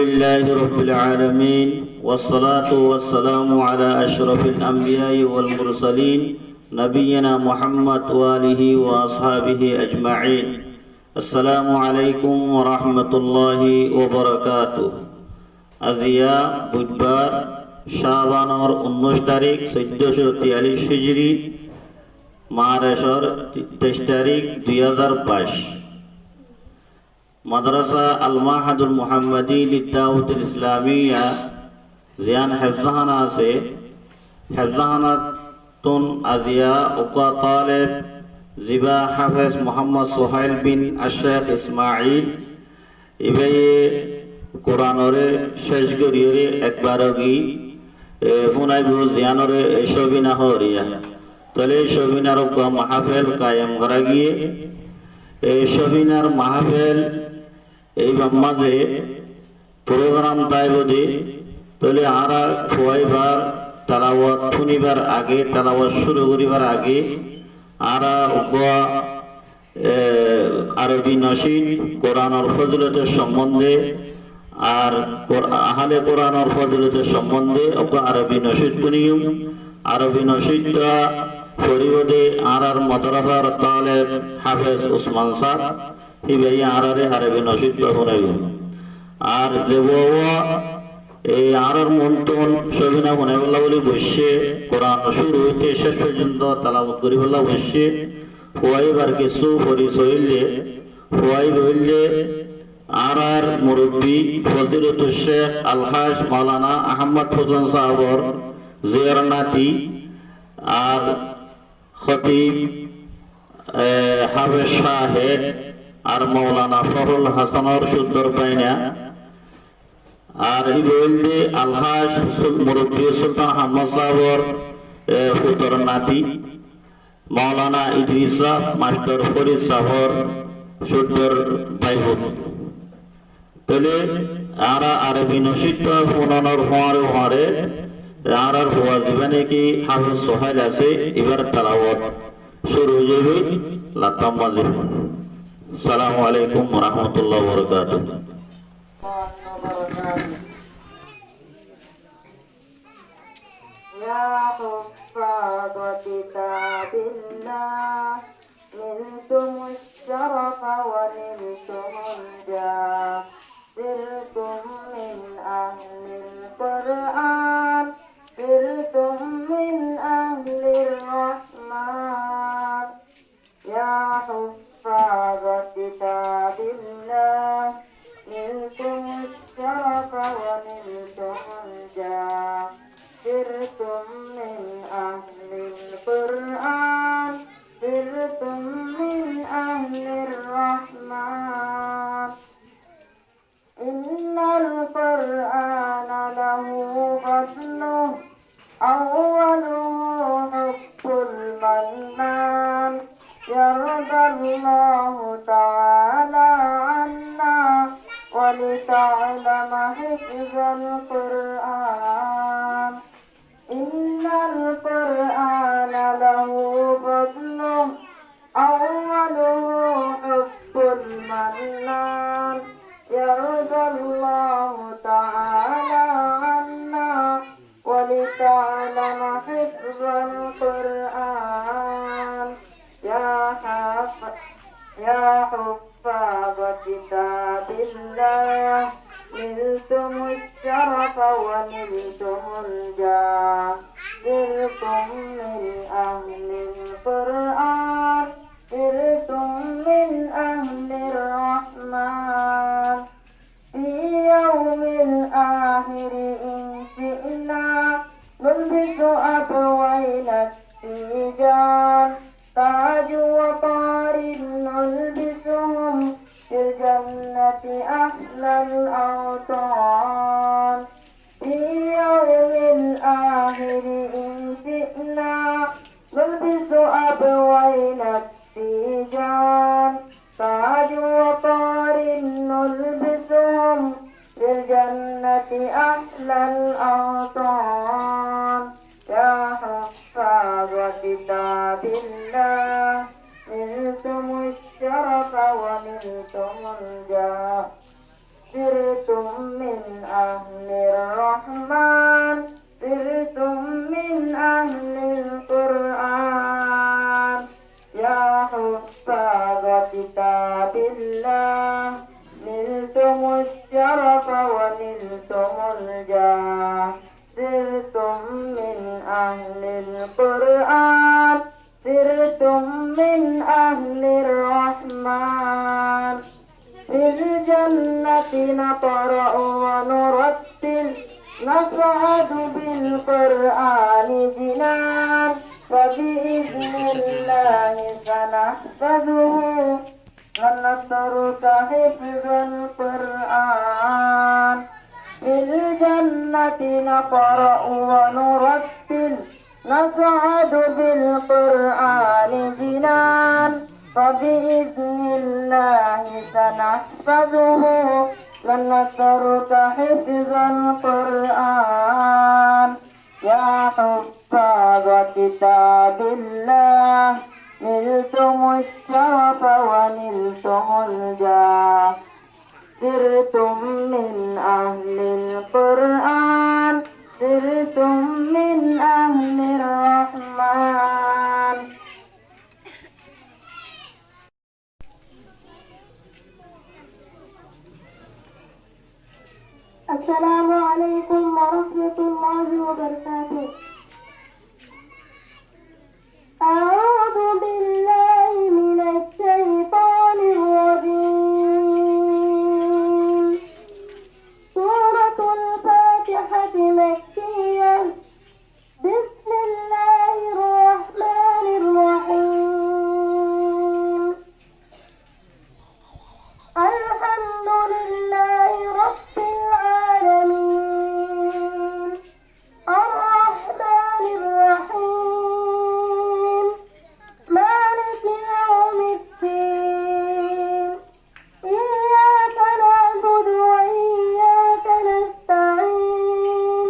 لله رب العالمين والصلاة والسلام على أشرف الأنبياء والمرسلين نبينا محمد وآله وأصحابه أجمعين السلام عليكم ورحمة الله وبركاته আজিয়া বুধবার শাবানর 19 তারিখ 1443 হিজরি মাহের 23 তারিখ 2022 মাদ্রাসা আল মাহাদুল মুহাম্মাদি লিদাওয়াতুল ইসলামিয়া জিয়ান হেফজাহানা আছে হেফজাহানাতুন আজিয়া উকা তালেব জিবা হাফেজ মোহাম্মদ সোহাইল বিন আশেখ ইসমাইল ইবাই কোরআনরে শেষ গরিয়রে একবারগি হুনাইবু জিয়ানরে সবিনা হরিয়া তলে সবিনার উকা মাহফিল কায়েম করা গিয়ে এই সবিনার মাহফিল এই মাঝে প্রোগ্রাম তাই বদি তলে আরা খোয়াইবার তালাওয়াত শুনিবার আগে তালাওয়াত শুরু করিবার আগে আরা উকা আরবি নসিদ কোরআনের ফজিলতের সম্বন্ধে আর আহলে কোরআনের ফজিলতের সম্বন্ধে উকা আরবি নসিদ শুনিম আরবি নসিদটা পরিবদে আরার মাদ্রাসার তালেব হাফেজ উসমান স্যার ইবাই আরারে আরবি নসিদ শুনাইব আর যে এই আরার মন্তন সবিনা শুনাইবল্লা বলে বসে কোরআন শুরু হইতে শেষ পর্যন্ত তালাওয়াত করিবল্লা বসে হুয়াইবার কিছু পরিচয় হইলে হুয়াইব হইলে আরার মুরব্বী ফজিলতুল শেখ আলহাজ মাওলানা আহমদ হোসেন সাহেবর জিয়ার নাতি আর খতিব হাফেজ সাহেব আর মৌলানা ফরুল হাসানর সুন্দর পাইনা আর ইবলদে আলহাজ মুরব্বী সুলতান আহমদ সাহেবর পুত্র নাতি মৌলানা ইদ্রিসা মাস্টার ফরিদ সাহেবর সুন্দর ভাই বোন তলে আরা আরবি নসিদ ফোনানোর হওয়ারে আরার হওয়া জীবনে কি হাফেজ সোহাইল আছে এবার তালাওয়াত শুরু হয়ে যাবে লাতাম বাজে আসসালামু আলাইকুম ওয়া রাহমাতুল্লাহি ওয়া বারাকাতুহু يا حفاظ كتاب الله نلتم الشرف ونلتم الجاه سرتم من أهل القرآن سرتم من أهل الرحمن يا حفاظ كتاب الله نلتم الشرف ونلتم الجاه سرتم من أهل القرآن سرتم من أهل الرحمن إن القرآن له فضله أوله حب المنان يرضى الله تعالى عنا ولتعلم حفظ القرآن إن القرآن له فضله أوله حب المنان يرضى الله تعالى عنا ولتعلم حفظ القرآن يا حفاظ كتاب الله نلتم الشرف ونلتم الجاه سرتم من أهل القرآن سرتم من أهل الرحمن في يوم الآخر إن شئنا نلبس أبوينا التيجان تاج وقار نلبسهم في الجنة أحلى الأوطان في يوم الآخر إن شئنا نلبس أبوينا التيجان تاج وقار نلبسهم في الجنة أحلى الأوطان يا حفاظ كتاب الله نلتم الشرف ونلتم الجاه سرتم من أهل الرحمن صرتم من أهل القرآن يا حفاظ كتاب الله نلتم الشرف ونلتم الجاه صرتم من أهل القرآن صرتم من أهل الرحمن في الجنة نقرأ ونرتل نصعد بالقرآن جنان فبإذن الله سنحفظه ونترك حفظ القرآن في الجنة نقرأ ونرتل نصعد بالقرآن جنان فبإذن الله سنحفظه ونترك حفظ القرآن يا حفاظ كتاب الله نلتم الشرف ونلتم الجاه صرتم من أهل القرآن صرتم من أهل الرحمن. السلام عليكم ورحمة الله وبركاته. أعوذ بالله من الشيطان الرجيم. سورة الفاتحة مكية. بسم الله الرحمن الرحيم. الحمد لله رب العالمين الرحمن الرحيم مالك يوم الدين إياك نعبد وإياك نستعين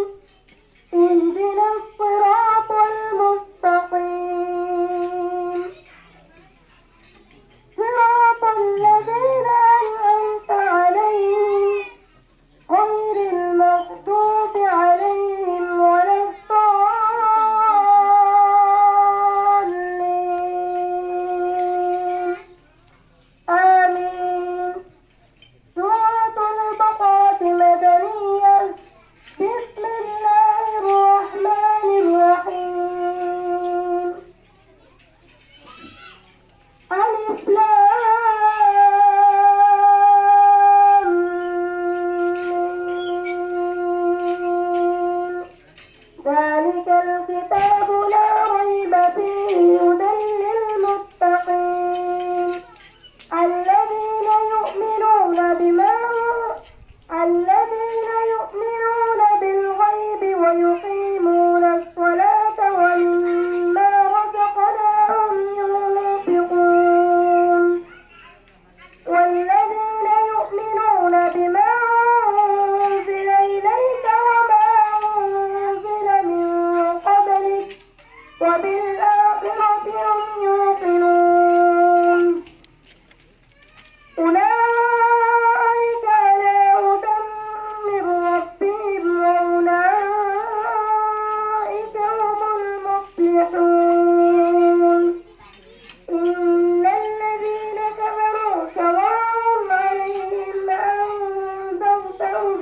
اهدنا الصراط المستقيم صراط الذين أنعمت عليهم غير المغضوب عليهم ولا الضالين آمين. سورة البقرة مدنية. بسم الله الرحمن الرحيم. ألف لام ميم. ذلك الكتاب لا ريب فيه هدى للمتقين الذين يؤمنون بالغيب ويقيمون الصلاة ومما رزقناهم ينفقون والذين يؤمنون بما أنزل إليك وما أنزل من قبلك وبالآخرة هم يوقنون أولئك على هدى من ربهم وأولئك هم المفلحون. إن الذين كفروا سواء عليهم أأنذرتهم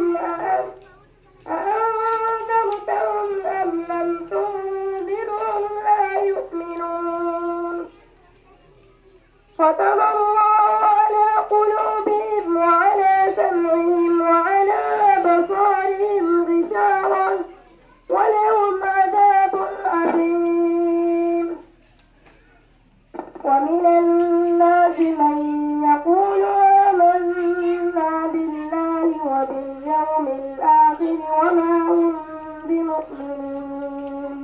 أم لم تنذرهم لا يؤمنون. ختم الله على قلوبهم وعلى سمعهم وعلى أبصارهم غشاوة ولهم عذاب عظيم. ومن الناس من يقول آمنا بالله وباليوم الآخر وما هم بمؤمنين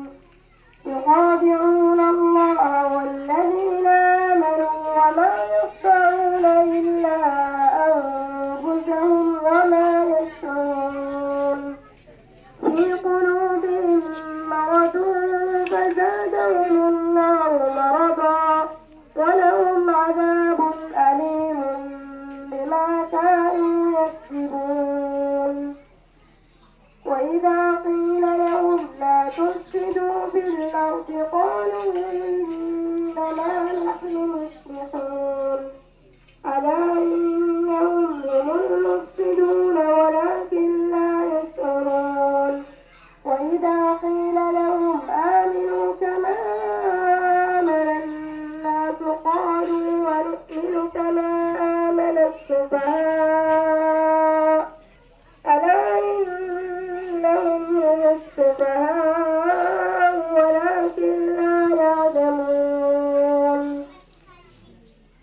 يخادعون الله والذين آمنوا وما يخدعون إلا أنفسهم وما يشعرون. في قلوبهم مرض فزادهم الله مرضا ولهم عذاب أليم بما كانوا يكسبون. الصخرة قالوا إنما نحن مصلحون ألا إنهم هم المفسدون ولكن لا يشعرون وإذا قيل لهم آمنوا كما آمن الناس قالوا ونؤمن كما آمن السفهاء ألا إنهم هم السفهاء ولكن لا يعلمون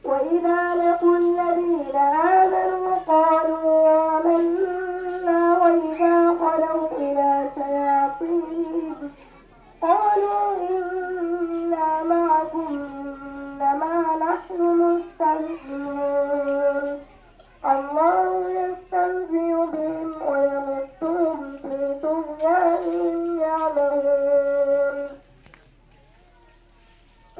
وإذا لقوا الذين آمنوا قالوا آمنا وإذا خلوا إلى شياطينهم قالوا إنا معكم إنما نحن مستهزئون الله يستهزئ بهم ويمدهم في طغيانهم يعمهون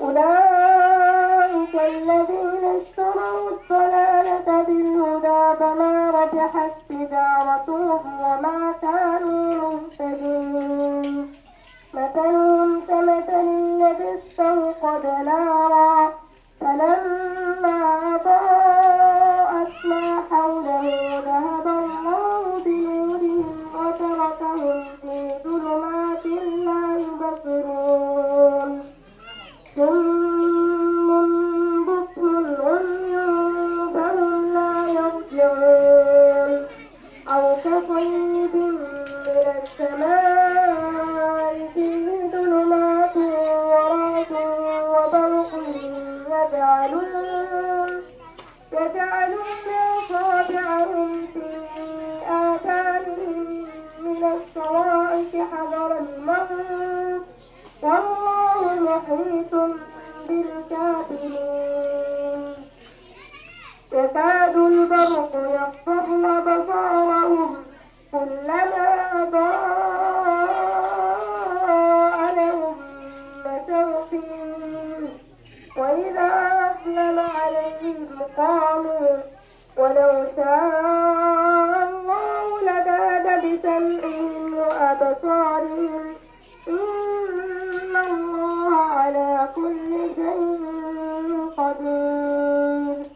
أولئك الذين اشتروا الضلالة بالهدى فما ربحت تجارتهم وما كانوا مهتدين مثلهم كمثل الذي استوقد نارا فلما أضاءت ما حوله ذهب الله بنورهم وتركهم في ظلمات لا يبصرون ثم بكم عمي فهم لا يرجعون أو كصيب من السماء فيه ظلمات ورعد وبرق يجعلون أصابعهم في آذانهم من الصواعق حذر الموت والله محيط بالكافرين يكاد البرق يخطف أبصارهم كلما أضاء لهم مشوا فيه وإذا أظلم عليهم قاموا ولو شاء الله لذهب بسمعهم وأبصارهم إن الله على كل شيء قدير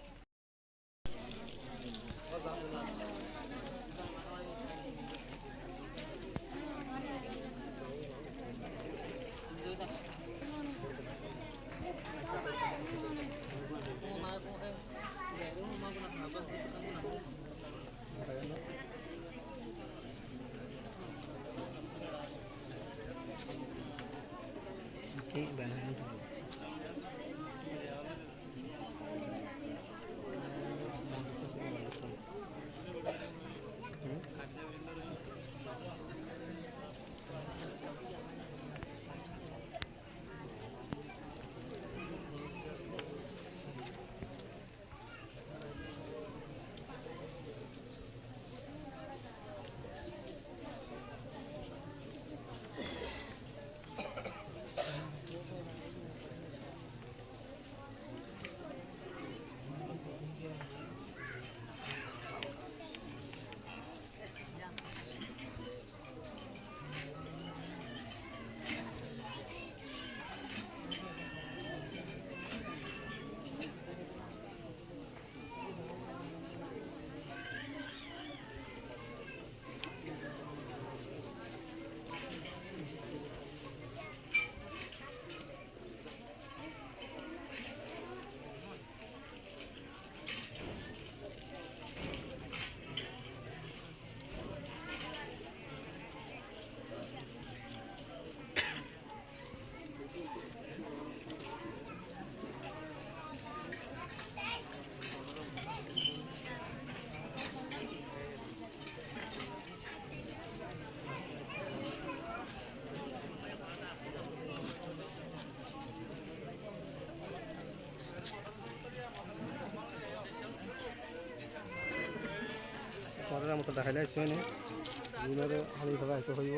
পরের মতো দেখাইলে শুনে দিনের হানি ভাবে আইতে হইব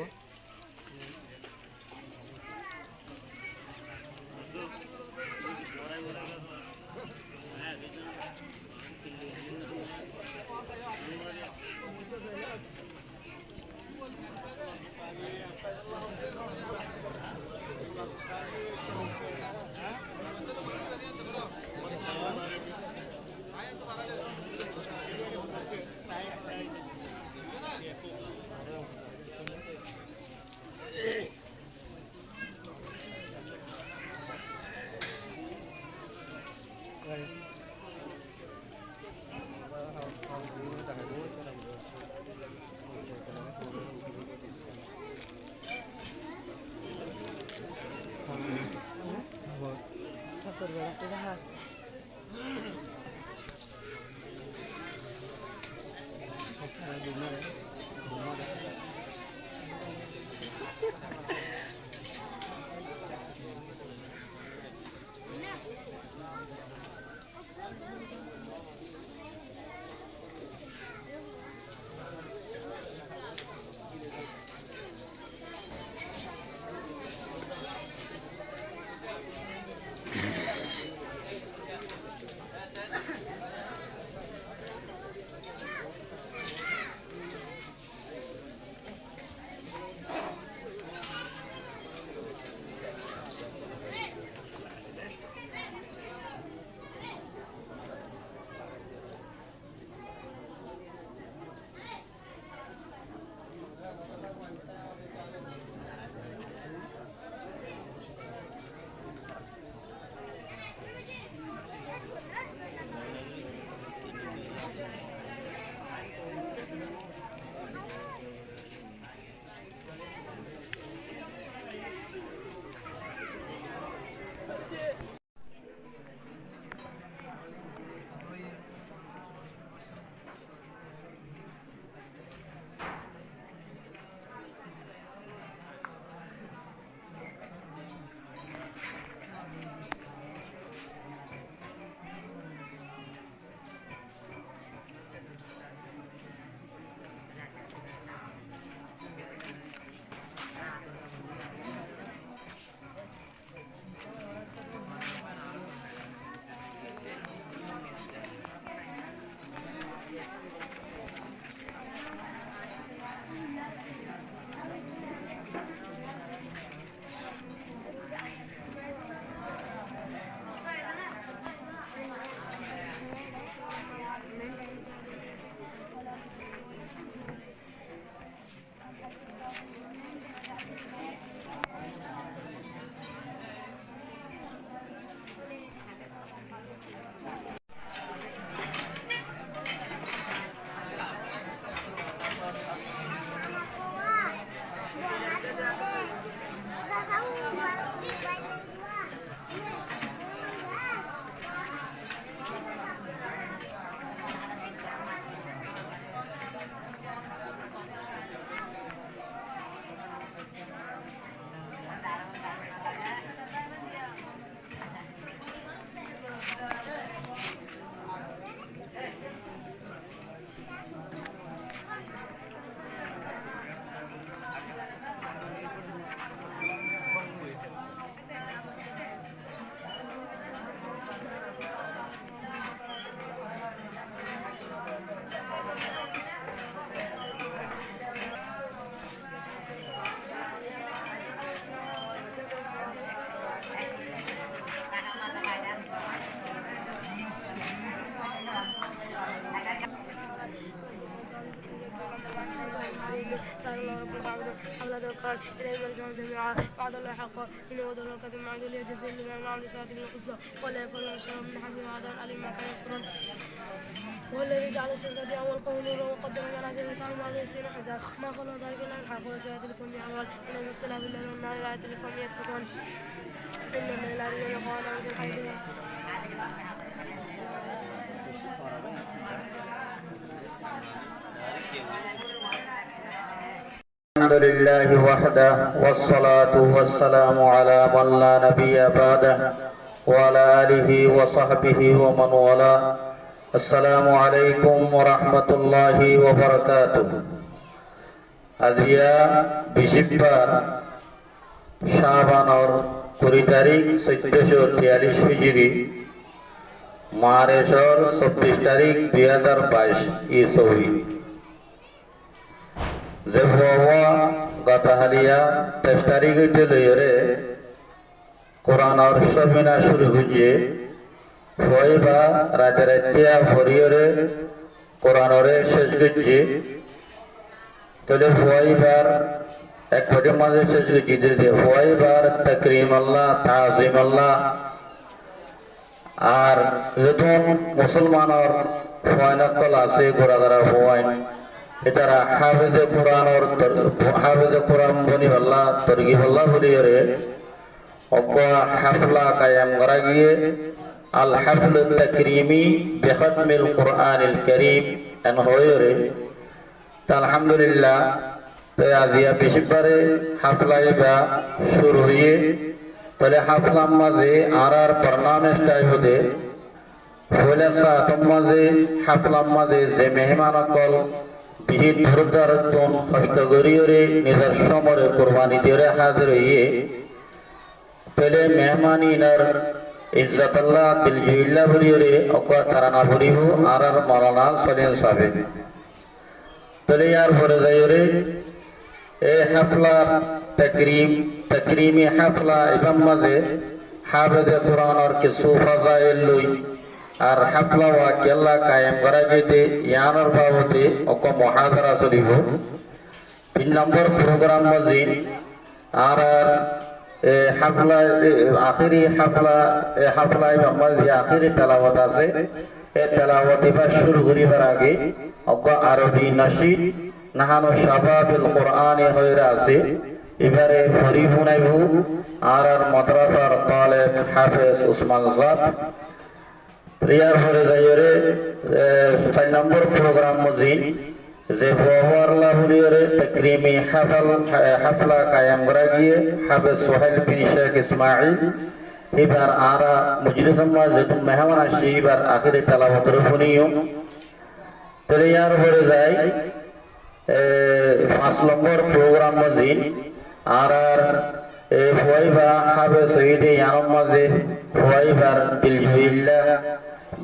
قال إليه مرجعون جميعا وعد الله حقا إنه وعد الله كثير مع ذلك يجزي لمن عمل صلاة القصة ولا يكون شر من حمد وعذاب أليم ما كان يذكرون والذي جعل الشمس ضياء والقمر نورا وقدر منازل كانوا مع يسير حزاق ما خلق ذلك إلا الحق وسيأتي لكم بأموال إن اختلاف الليل والنهار لآيات لقوم يتقون إن الليل يقال عند الحي الحمد لله وحده والصلاة والسلام على من لا نبي بعده وعلى آله وصحبه ومن والاه السلام عليكم ورحمة الله وبركاته আজিয়া বিশিববার শাবানর 20 তারিখ 1443 হিজরি মারেশর 24 তারিখ 2022 ঈসবী জেবওয়া গাতাহালিয়া 23 তারিখ লইরে কোরআনর সবিনা শুরু হইছে হইবা রাজরাতিয়া ভরিয়রে কোরআনরে শেষ হইছে তলে হইবার এক কোটি মাঝে শেষ হইছে যে হইবার তাকরীম আল্লাহ তাজিম আল্লাহ আর যখন মুসলমানর হয়নাকল আছে গোরাগারা হওয়ায় এটারা হাফেজে কোরআন বনি আল্লাহ তরগিব আল্লাহ বলিয়ে অজ্ঞা হাফলা কায়াম করা গিয়ে আল হাফল তাকরিমি বিখতমিল কুরআনিল কারীম এন হয়রে তা আলহামদুলিল্লাহ তো আজিয়া বেশিবারে হাফলাই বা শুরু হয়ে তাহলে হাফলাম মাঝে আর বর্ণামেশ হতে হইলে সাতম মাঝে হাফলাম মাঝে যে মেহমান অকল বিহিত ধরদারতন কষ্ট করিয়রে নিজের সমরে কোরবানি দিয়ে হাজির হইয়ে তাহলে মেহমানিনার ইজ্জত আল্লাহ দিলজুইল্লাহ বলিয়রে অকা তারানা ভরিব আর মৌলানা সলিম সাহেব তাহলে ইয়ার পরে যাইরে এ হাফলা তকরিমি হাফলা ইমাম মাঝে হাফেজে কোরআনের কিছু ফাজাইল লই আর হাফলা ওয়াকিয়াল্লাহ কায়েম করা যেতে ইয়ানোর বাবদে অক মুহাদারা চলিব 3 নম্বর প্রোগ্রাম মাঝে আর হাফলা আখিরি হাফলা ইমাম মাঝে আখিরি তেলাওয়াত আছে এই তেলাওয়াত এবার শুরু করিবার আগে অক আরবি নাশিদ নাহানো শাবাবিল কোরআনে হইরা আছে এবারে ফরি শুনাইব আর মাদ্রাসার তালেব হাফেজ উসমান সাহেব ইয়ার পরে যাইরে 4 নম্বর প্রোগ্রাম মজি যে বহওয়ারলা হুলিয়রে তাকরিমি হাফলা কায়াম করা গিয়ে হাফেজ সোহেল বিন শেখ ইসমাইল এবার আরা মজলিস মাঝে মেহমান আসি এবার আখিরে তেলাওয়াত শুনিও তাহলে ইয়ার পরে যাই 5 নম্বর প্রোগ্রাম মাঝে আর ফুয়াইবা হাফেজ সঈদ ইয়ানম মাঝে ফুয়াইবার দিলজুইল্লাহ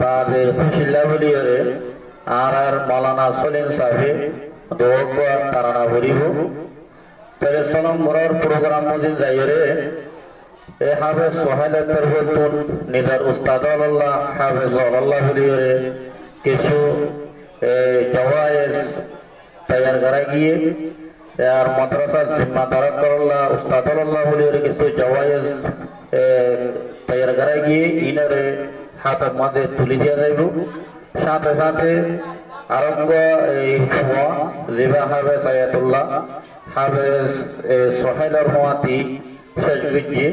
বাদে খুশিল্লাহ বলিয়রে আর মৌলানা সলিম সাহেব দোয়া তারানা ভরিব তাহলে 6 নম্বরের প্রোগ্রাম মাঝে যাইরে এ হাফেজ সোহেল তরবতুন নিজের উস্তাদ আল্লাহ হাফেজ আল্লাহ বলিয়রে কিছু জওয়ায়েজ তৈয়ার করা গিয়ে আর মাদ্রাসার জিম্মাদার আল্লাহ উস্তাদ আল্লাহ বলিয়রে কিছু জওয়ায়েজ তৈয়ার করা গিয়ে ইনারে হাতের মাঝে তুলে দেওয়া যাইব সাথে সাথে আরঙ্গ এই হওয়া জিবা হাফেজ আয়াতুল্লাহ হাফেজ সোহেলের হওয়াতি শেষ বিজি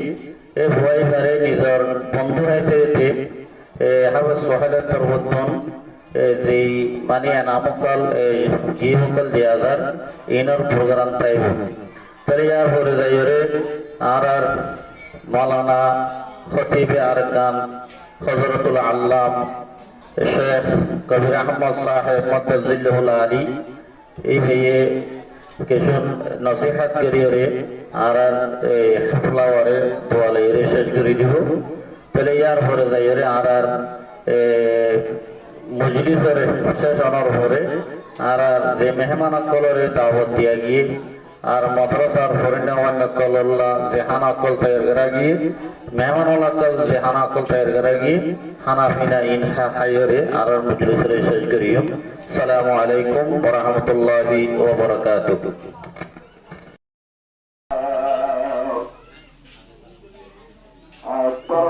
এ ভয় ধরে নিজের বন্ধু হয়েছে হাফেজ সোহেলের তরবতন যে মানে নামকাল যে সকল দেওয়া যার ইনার প্রোগ্রাম তাইব তাহলে ইয়ার পরে যাইরে আর মৌলানা খতিবে আরকান হযরতুল আল্লাম শেখ কবির আহমদ সাহেব মদ্দাজিল্লাহুল আলী এই হয়ে কিছু নসিহত করিয়ে আর হাফলাওয়ারে দোয়ালে শেষ করে দিব তাহলে ইয়ার পরে যাইরে আর মজলিসের শেষ হওয়ার পরে আর যে মেহমান অকলরে দাওয়াত দিয়া গিয়ে আর মাদ্রাসার ফরিনাওয়ান অকল্লাহ যে হানা অকল তৈরি করা গিয়ে মেহমান অকল যে হানা অকল তৈরি করা গিয়ে হানা ফিনা ইনহা হাইরে আর মজলিসের শেষ করিও আসসালামু আলাইকুম ওয়া রাহমাতুল্লাহি ওয়া বারাকাতুহু Atar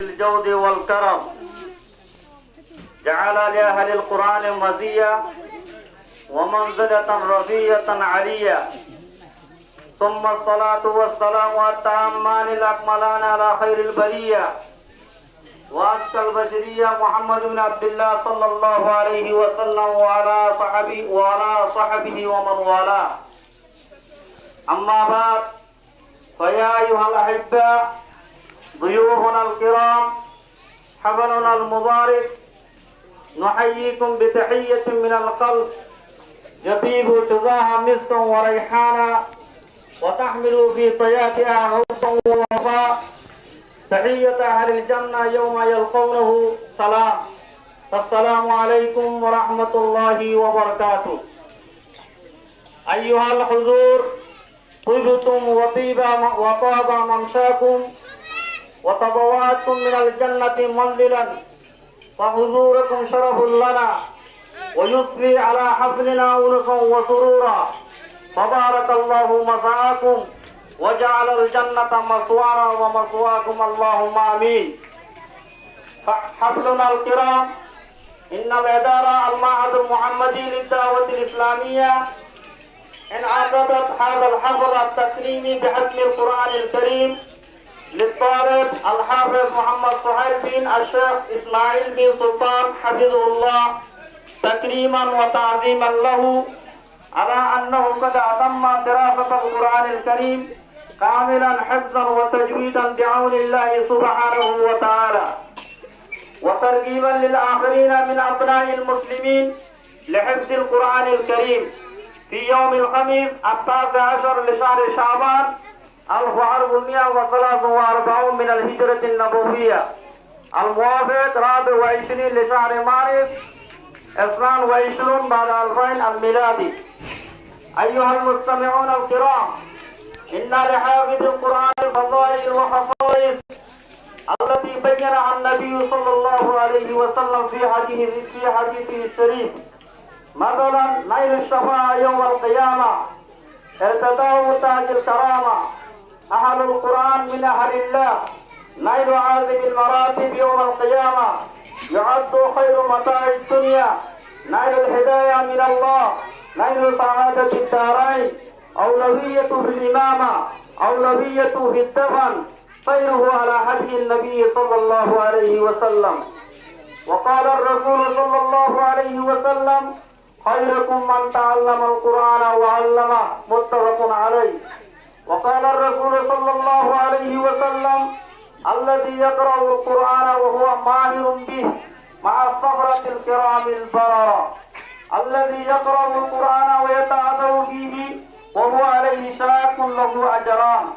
الجود والكرم جعل لأهل القرآن مزية ومنزلة رفيعة عليا ثم الصلاة والسلام التامان الأكملان على خير البرية وأزكى البشرية محمد بن عبد الله صلى الله عليه وسلم وعلى صحبه ومن والاه. أما بعد فيا أيها الأحباء ضيوفنا الكرام حفلنا المبارك نحييكم بتحية من القلب يطيب تزاها مسك وريحانا وتحمل في طياتها حب ووفاء تحية أهل الجنة يوم يلقونه سلام. السلام عليكم ورحمة الله وبركاته. أيها الحضور طبتم وطاب ممشاكم وتبوأتم من الجنة منزلا فحضوركم شرف لنا ويضفي على حفلنا أنسا وسرورا فبارك الله مساءكم وجعل الجنة مثوانا ومثواكم اللهم آمين. حفلنا الكرام إن الإدارة المعهد المحمدي للدعوة الإسلامية انعقدت هذا الحفل التكريمي بحسم القرآن الكريم للطالب الحافظ محمد صهيب بن الشيخ إسماعيل بن سلطان حفظه الله تكريما وتعظيما له على أنه قد أتم دراسة القرآن الكريم كاملا حفظا وتجويدا بعون الله سبحانه وتعالى، وترغيبا للآخرين من أبناء المسلمين لحفظ القرآن الكريم في يوم الخميس 19 لشهر شعبان 1443 من الهجرة النبوية، الموافق 24 لشهر مارس 22 بعد 2000 الميلادي. أيها المستمعون الكرام، إن لحافظ القرآن الفضائل وخصائص التي بينها النبي صلى الله عليه وسلم في حديثه الشريف، مثلا نيل الشفاعة يوم القيامة، ارتداء تاج الكرامة، أهل القرآن من أهل الله، نيل عازم المراتب يوم القيامة، يعد خير متاع الدنيا، نيل الهداية من الله، نيل سعادة الدارين، أولوية في الإمامة، أولوية في الدفن، سيره على هدي النبي صلى الله عليه وسلم. وقال الرسول صلى الله عليه وسلم: خيركم من تعلم القرآن وعلمه، متفق عليه. وقال الرسول صلى الله عليه وسلم: الذي يقرأ القرآن وهو ماهر به مع الصبرة الكرام البررة، الذي يقرأ القرآن ويتعظ فيه وهو عليه شاك له أجران.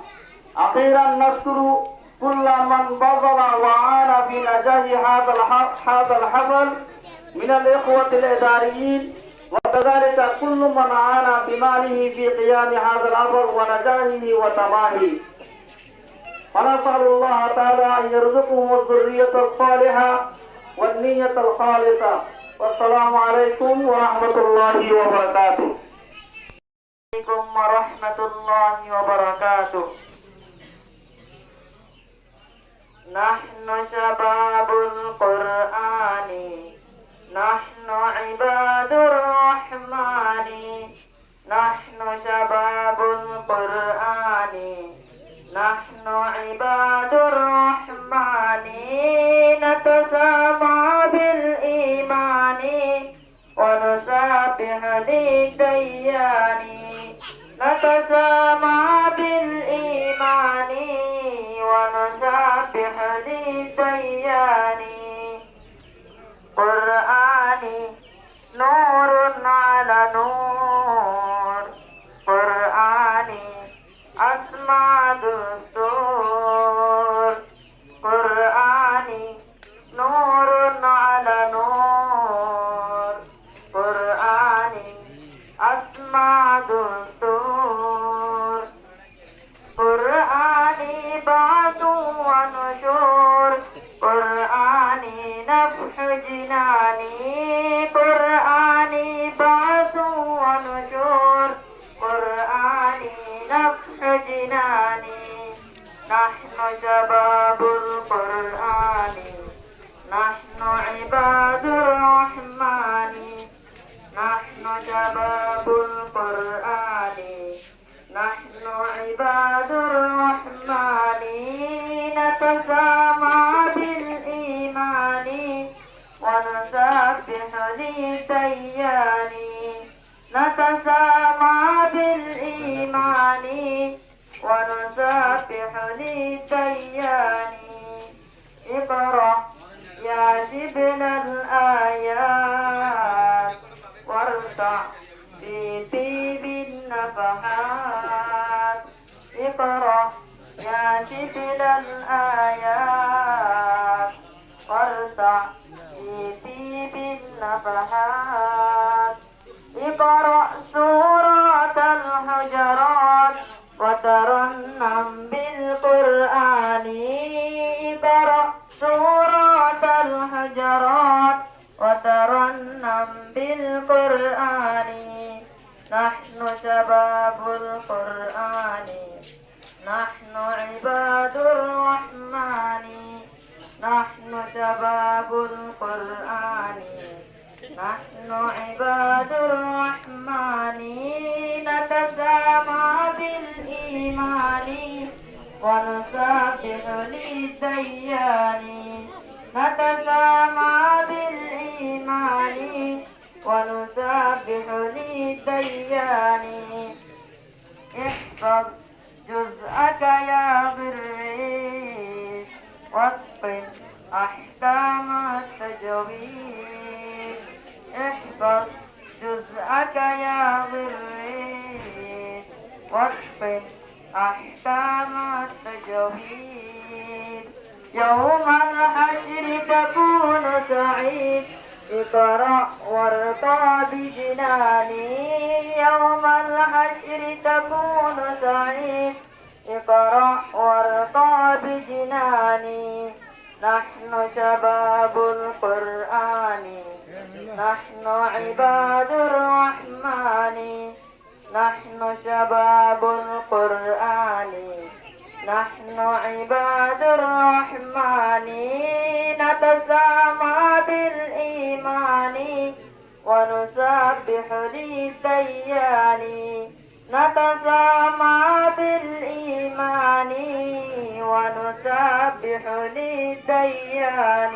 أخيرا نشكر كل من بذل وعانى في نجاح هذا الحفل من الإخوة الإداريين، وكذلك كل من عانى بماله في قيام هذا الأمر ونجاحه وتمامه. ونسأل الله تعالى أن يرزقهم الذرية الصالحة والنية الخالصة. والسلام عليكم ورحمة الله وبركاته. عليكم ورحمة الله وبركاته. نحن شباب القرآن، نحن عباد الرحمن، نحن شباب القرآن، نحن عباد الرحمن، نتسامى بالإيمان ونسبح للديان، نتسامى بالإيمان ونسبح للديان. قرآني نور على نور، قرآني أسمع دستور، قرآني نور على نور، قرآني أسمع دستور، قرآني بعث ونشور، قرآني نفح جناني، قرآني بعث ونشور، قرآني نفح جناني. نحن شباب القرآن، نحن عباد الرحمن، نحن شباب القرآن، نحن عباد الرحمن، نتسامى بالإيمان ونسبح للديان، نتسامى بالإيمان ونسبح للديان. اقرأ يا جبل الآيات وارتع في طيب النفحات، اقرأ يا جبل الآيات وارتع في طيب النفحات. اقرأ سورة الحجرات وترنم بالقرآن، اقرأ سورة الحجرات وترنم بالقرآن. نحن شباب القرآن، نحن عباد الرحمن، نحن شباب القرآن، نحن عباد الرحمن، نتسامى بالإيمان ونسبح للديان، نتسامى بالإيمان ونسبح للديان. الديان احفظ جزءك يا ضريش واتقن أحكام التجويد احفظ جزءك يا ضريش واتقن أحكام التجويد يوم الحشر تكون سعيد اقرأ وارقى بجناني يوم الحشر تكون سعيد اقرأ وارقى بجناني نحن شباب القرآن نحن عباد الرحمن نحن شباب القرآن نحن عباد الرحمن نتسامى بالإيمان ونسبح للديان نتسامى بالإيمان ونسبح للديان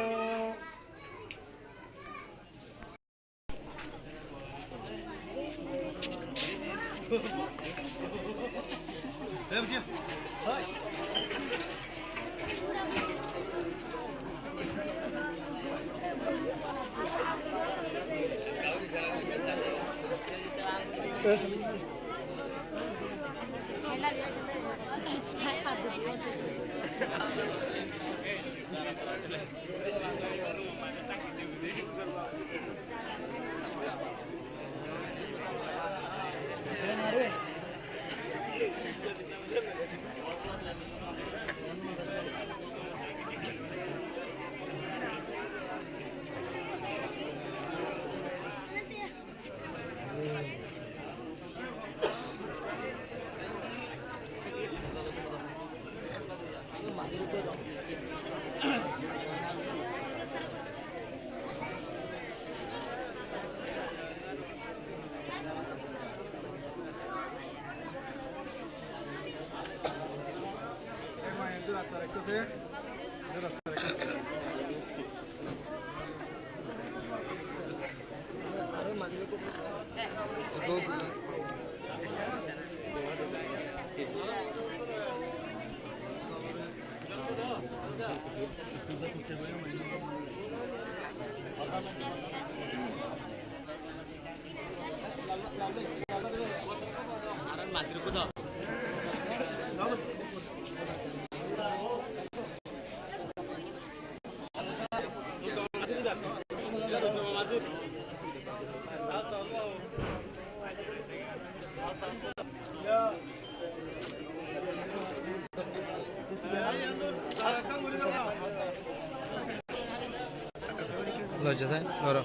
লজ্জা যায় ধরো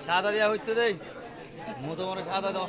সাদা দেওয়া হচ্ছে দেই মতো মনে সাদা দাও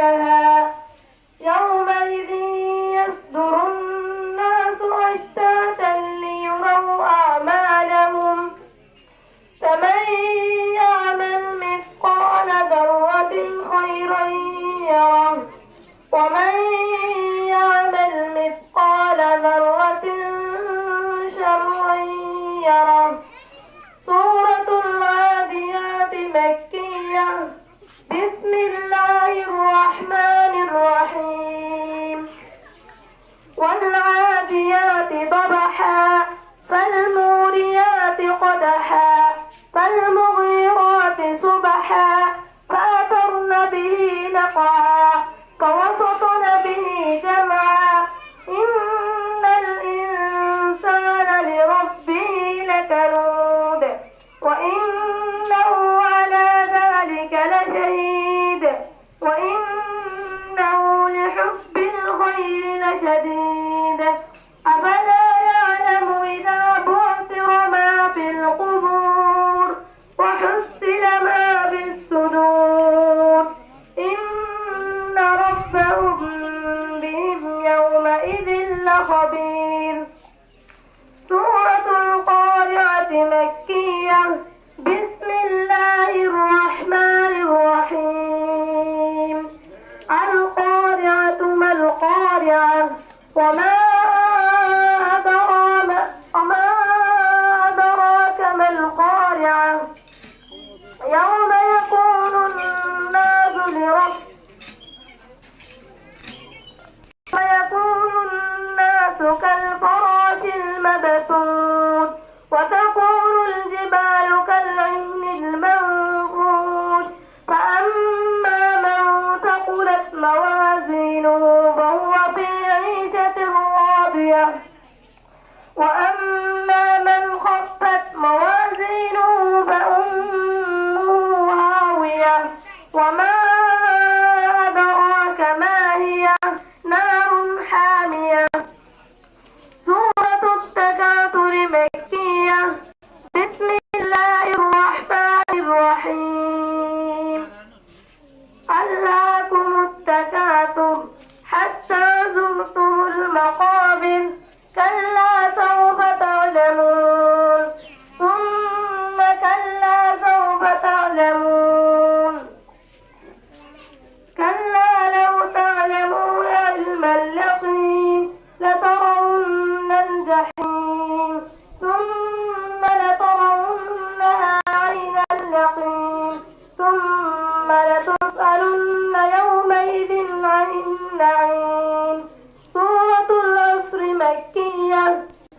لها يومئذ يصدر الناس أشتاتا ليروا أعمالهم فمن يعمل مثقال ذرة خيرا يره ومن يعمل مثقال ذرة شرا يره. سورة العاديات مكية. بسم الله الرحمن الرحيم. والعاديات ضبحا فالموريات قدحا فالمغيرات صبحا فأثرن به نقعا فوسطن به جمعا إن الإنسان لربه لكنود وإنه على ذلك لشهيد وإنه لحب الخير لشديد. أفلا يعلم إذا بعثر ما في القبور وحصل ما في الصدور إن ربهم بهم يومئذ لخبير. سورة القارعة مكية. بسم الله الرحمن الرحيم. القارعة ما القارعة وما أدراك ما القارعة يوم يكون الناس كالفراش المبثوث وتكون الجبال كالعهن المنفوش فأما من ثقلت موازينه فهو في عيشة راضية وأما من خفت موازينه فأمه هاوية وما أدراك ما هي نار حامية. سورة التكاثر مكية. بسم الله الرحمن الرحيم. ألهاكم التكاثر حتى زرتم المقابر كلا سوف تعلمون ثم كلا سوف تعلمون كلا لو تعلمون علم اليقين لترون الجحيم ثم لترونها عين اليقين ثم لتسألن يومئذ عن النعيم. سورة العصر مكية.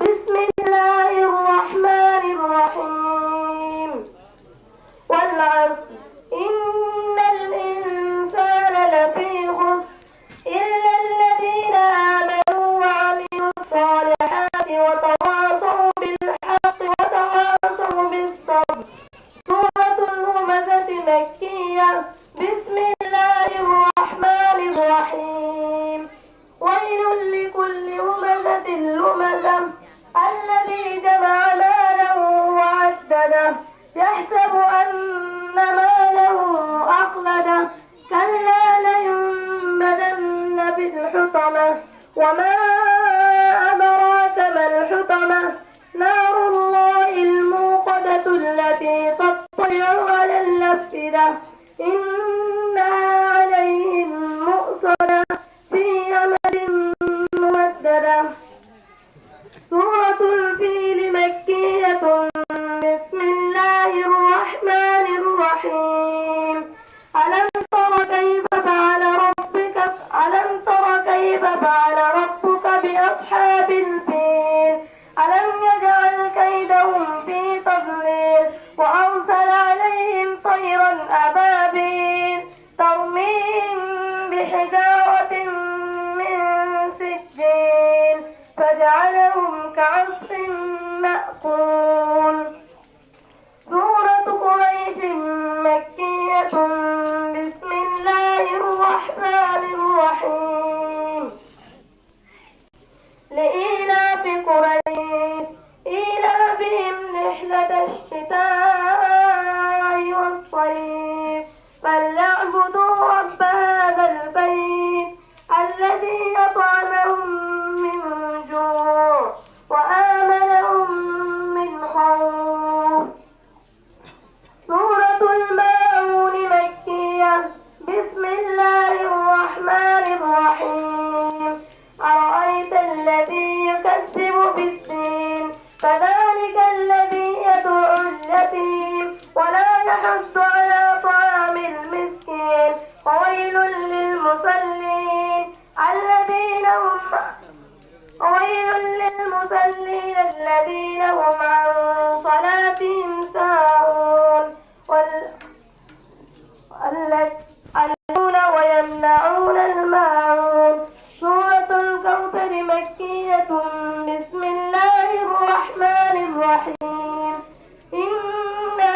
بسم الله الرحمن الرحيم. والعصر إن الإنسان لفي خسر إلا الذين آمنوا وعملوا الصالحات وتواصوا بالحق وتواصوا بالصبر. سورة الهمزة مكية. بسم الله الرحمن الرحيم. ويل لكل همزة لمزة الذي جمع ماله وعدده يحسب أن ماله أخلده كلا لينبذن في الحطمة وما أدراك ما الحطمة نار الله الموقدة التي تطلع على الأفئدة إنها عليهم مؤصدة في أمد ممددة. سورة الفيل مكية. بسم الله الرحمن الرحيم. ألم تر كيف فعل ربك بأصحاب الفيل ألم يجعل كيدهم في تضليل وأرسل عليهم طيرا أبابيل ترميهم بحجارة من سجيل فجعلهم كعصف مأكول. سورة قريش مكية. بسم الله الرحمن الرحيم. لإيلاف قريش إيلافهم رحلة الشتاء والصيف فليعبدوا رب هذا البيت المصلين الذين هم ويل للمصلين الذين هم عن صلاتهم ساهون الذين ويمنعون الماعون سورة الكوثر مكية بسم الله الرحمن الرحيم إنا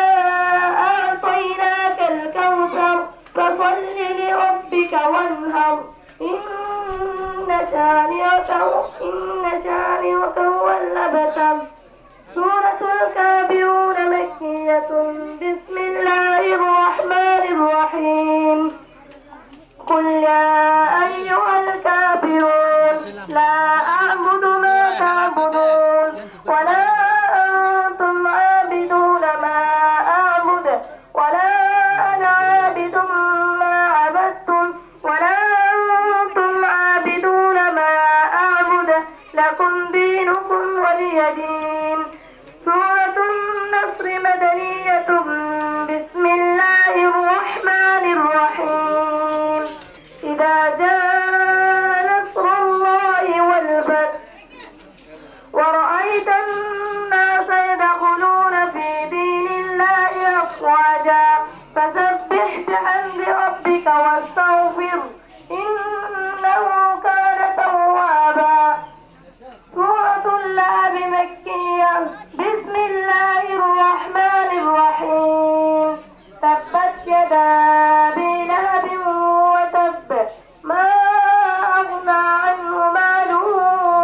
أعطيناك الكوثر فصل لربك وانهر إن شانئك هو الأبتر سورة الكافرون مكية بسم الله الرحمن الرحيم قل يا أيها الكافرون لا أعبد ما تعبدون ولا أنتم عابدون ما أعبد ولا أنا عابد ما عبدتم ولا أنتم عابدون ما أعبد لكم دينكم ولي دين سورة النصر مدنية بسم الله الرحمن الرحيم إذا جاء نصر الله والفتح ورأيت الناس يدخلون في دين الله أفواجا فسبح بحمد ربك واستغفر إنه كان توابا سورة اللهب مكية بسم الله الرحمن الرحيم تبت يدا أبي لهب وتب ما أغنى عنه ماله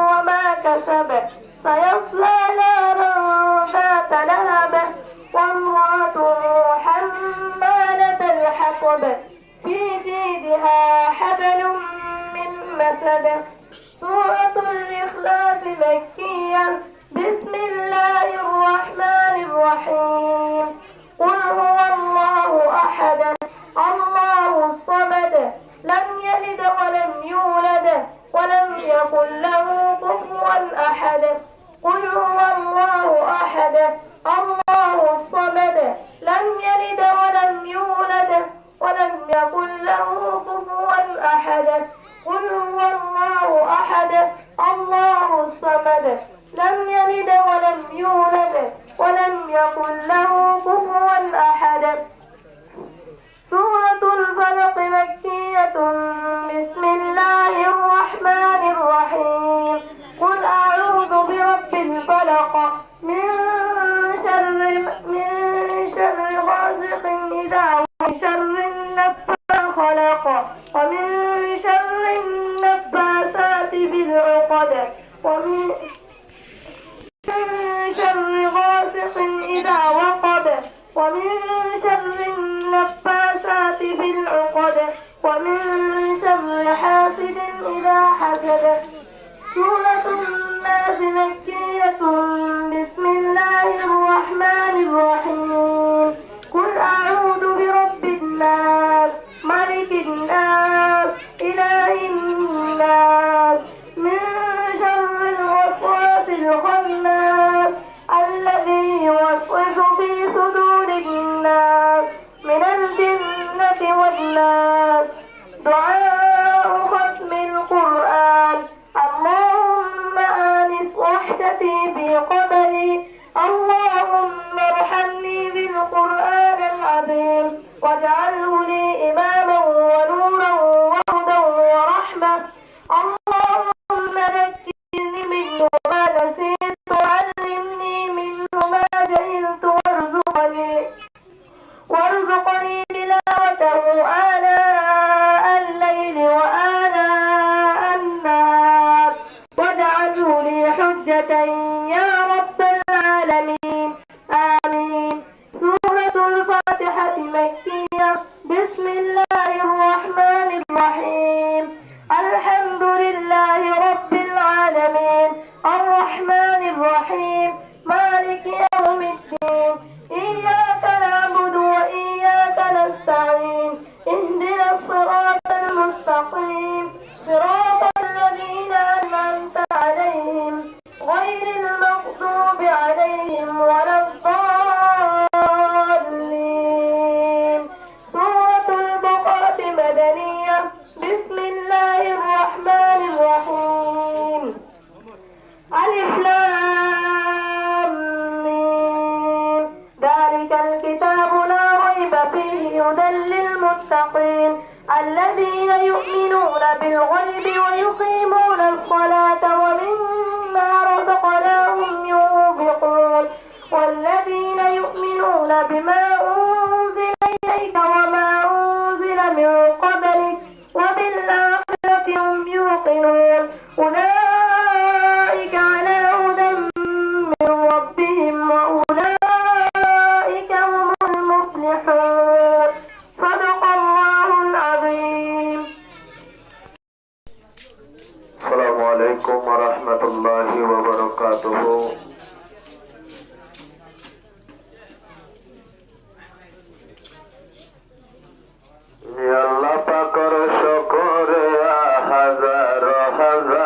وما كسب سيصلى نارا ذات لهب وامرأته حمالة الحطب في جيدها حبل من مسد سورة الإخلاص مكية بسم الله الرحمن الرحيم قل هو الله أحد الله الصمد لم يلد ولم يولد ولم يكن له كفوا أحد قل هو الله أحد الله الصمد لم يلد ولم يولد ولم يكن له كفوا أحد قل هو الله أحد الله الصمد لم يلد ولم يولد ولم يكن له كفوا أحد سورة الفلق مكية بسم الله الرحمن الرحيم قل أعوذ برب الفلق من شر غاسق إذا وقب من شر النفاثات خلق ومن شر النفاثات في العقد ومن شر غاسق إذا وقب ومن شر النفاثات في العقد ومن شر حاسد إذا حسد سورة الناس مكية بسم الله الرحمن الرحيم قل أعوذ برب الناس ملك الناس إله الناس من شر الوسواس الخناس الذي يوسوس في صدور الناس يؤمنون بالغيب ويقيمون الصلاة ومما رزقناهم ينفقون والذين يؤمنون بما أنزل إليك وما أنزل من قبلك وبالآخرة هم يوقنون أولئك على هدى من ربهم وأولئك هم المفلحون صدق الله العظيم. السلام عليكم ورحمة الله وبركاته. আল্লাহ পাকের শুকরে হাজার হাজার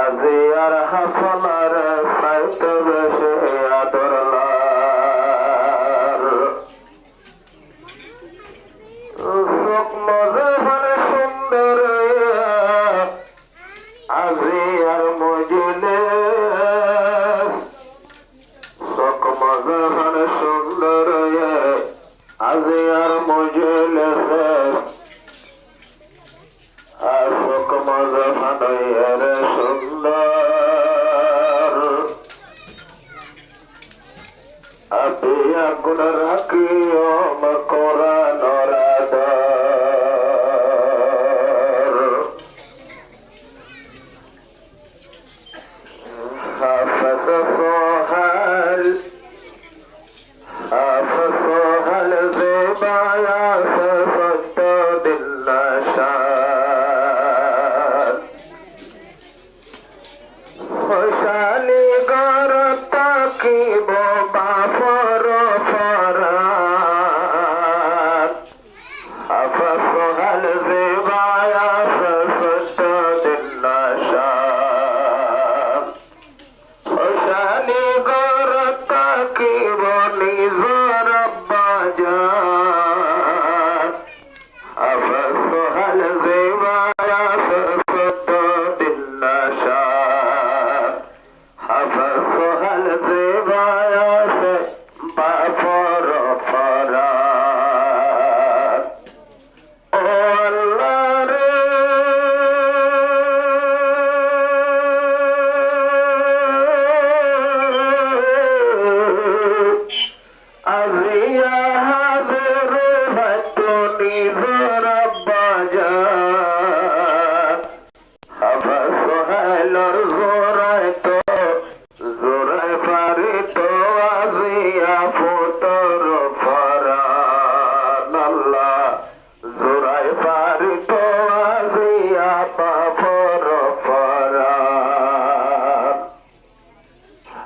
আজি আর হাসনার সাইত বেশে আদরলার সুখ মজেফার সুন্দর আজি আর মজিলে মজাফার সুন্দর আজি আর মজলে আশোক মজাফানের সুন্দর আপনি আগুন রাখিও মকরা নরাদর হাফস সোহাল أفصاهل زبايا سفت دلشان خوشالی گرتا کی بابا فرفران أفصاهل زبايا سفت دلشان خوشالی گرتا کی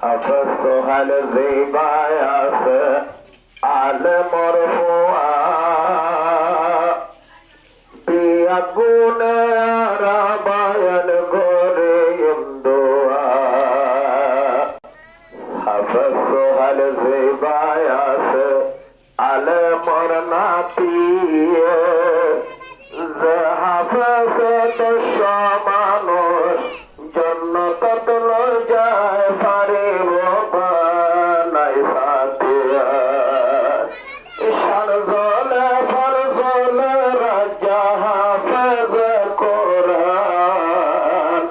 أفصاهل زبايا سأل مرفوعا بيقون ربايا الغريم دعا أفصاهل زبايا سأل مرناتي زحفظت الشامانوش جنة تلجأ فريب بناي ساتيا إشان زول فرزول رجا حافظ قرآن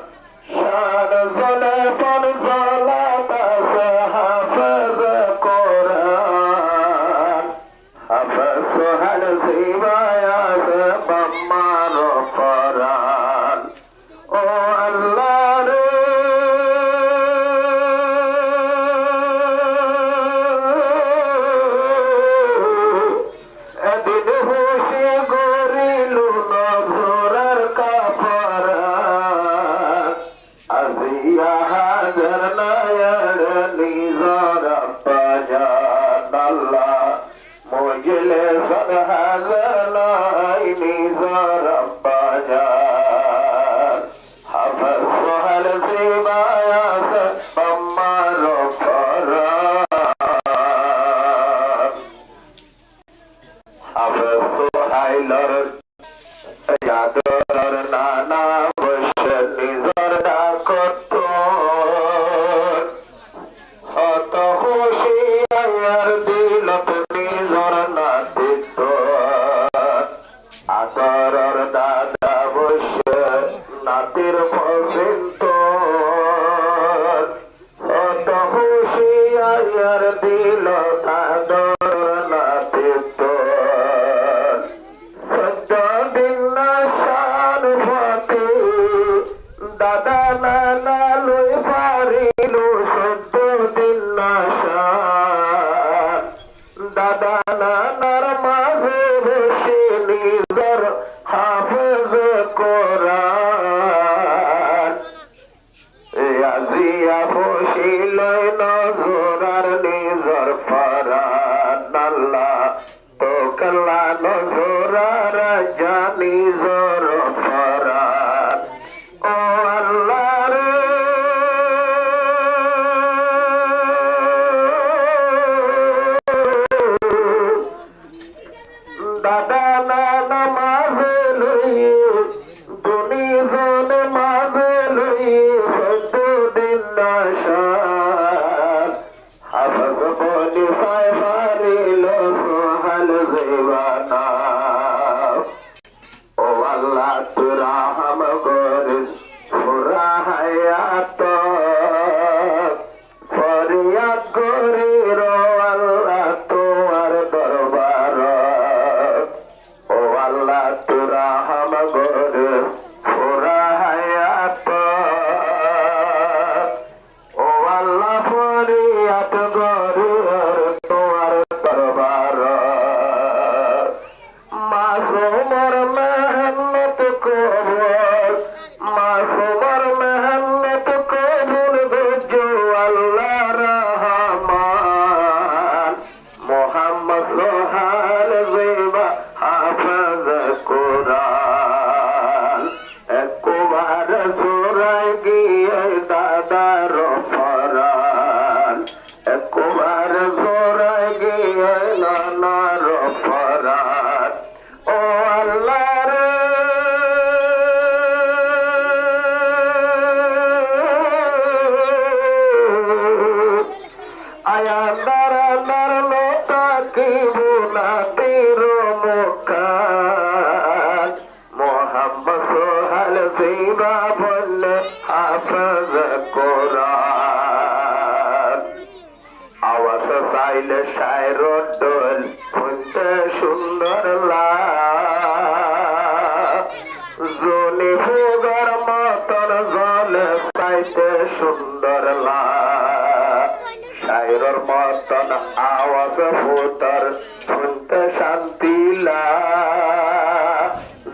شان زول فرزول بس حافظ قرآن حافظ هل زبايا سبمان فران او الله খুশি আর দিল তুমি ঝরনাতীত আদরর দাদা বসে নাতির পছন্দ অত হুশিয়ার দিল আদর নাতীত সদ্য দিন শান ফতে দাদা নানা লই পারিল সদ্য দিন শান দাদা নানার মাঝে বসে নিজর হাফেজ কোরআন আজিয়া বসিল নজরার নিজর ফরান আল্লাহ তো কাল্লা নজরার জানি জর ফরান ও আল্লাহ রে দাদা নানা মাঝে লইয়ে দুনিজন মাঝে লইয়ে সদ্যদিন নাশান হাফজ বলি ফারিল সোহাল জীবনা ও আল্লাহ তুরা হাম গরিস পুরা হায়াত ফরিয়াদ করি রো আল্লাহ তোমার দরবার ও আল্লাহ তুরা হাম গরিস পুরা হায়াত ও আল্লাহ ফরিয়াদ করি তোমার দরবার মাসুমর মেহনত কবুল মাসুমর মেহনত কবুল গজো আল্লাহ রহমান মোহাম্মদ সোহাল জিবা হাফেজ কোরআন একবার জোরাই গিয়ে দাদার ফরান একবার জোরাই গিয়ে নানার ফরান ও আল্লাহ রে আয়ান্দার আন্দার লোটা কি বুনা তীর মুখান মোহাম্মদ সোহাল জিবা বললে হাফেজ কোরআন আওয়াজ চাইলে শায়র দোল শুনতে সুন্দর জনি ফুগার মতন জলে চাইতে সুন্দর শায়রর মতন আওয়াজ ফুতর শুনতে শান্তি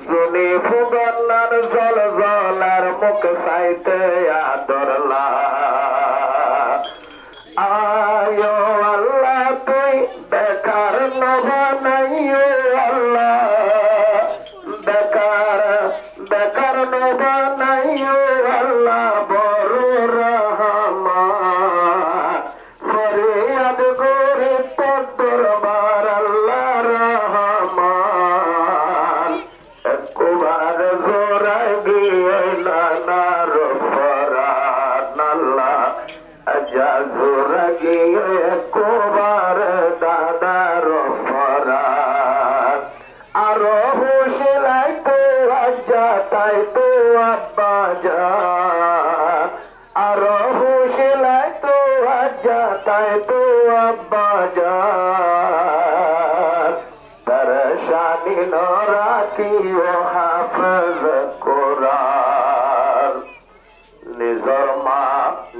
জনি ফুগার নার জল জলার মুখ চাইতে আদর আয়ো আল্লাহ তুই বেকার নবানাইও আল্লাহ বেকার বেকার নবানাইও আল্লাহ বড় রহমান ফরিয়াদ করে দরবার আল্লাহ রহমান একবার জোরাই গিয়ে নানার ফরান আল্লাহ জোরা গিয়ে একবার দাদার ফরান আরো হুশলাই তো আজ্জা তাই তো আব্বা জান আরো হুশলাই তো আজ্জা তাই তো আব্বা জান পরেশানি ন রাখিও হাফেজ কোরআন নিজর মা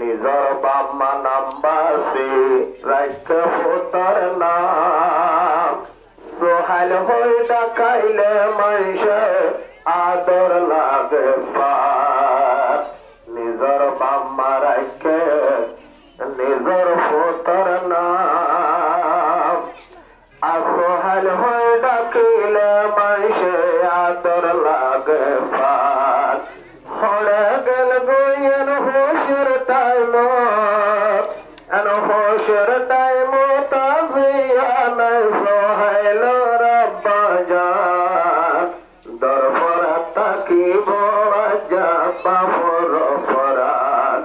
নিজর বাম্মা নাম্বাসি রাইকে ফুতর নাম সোহাল হই ডাকাইলে মানুষে আদর লাগে পার নিজর বাম্মা রাইকে নিজর ফুতর নাম আসোহাল হই ডাকিলে মানুষে আদর লাগে পার হলে গেল গুয়ের হোশের টাইম হোশের টাইম তাজিয়া নাই সোহাইল রব্বা জান দরবার তাকিব আজ্জা বাফর ফরান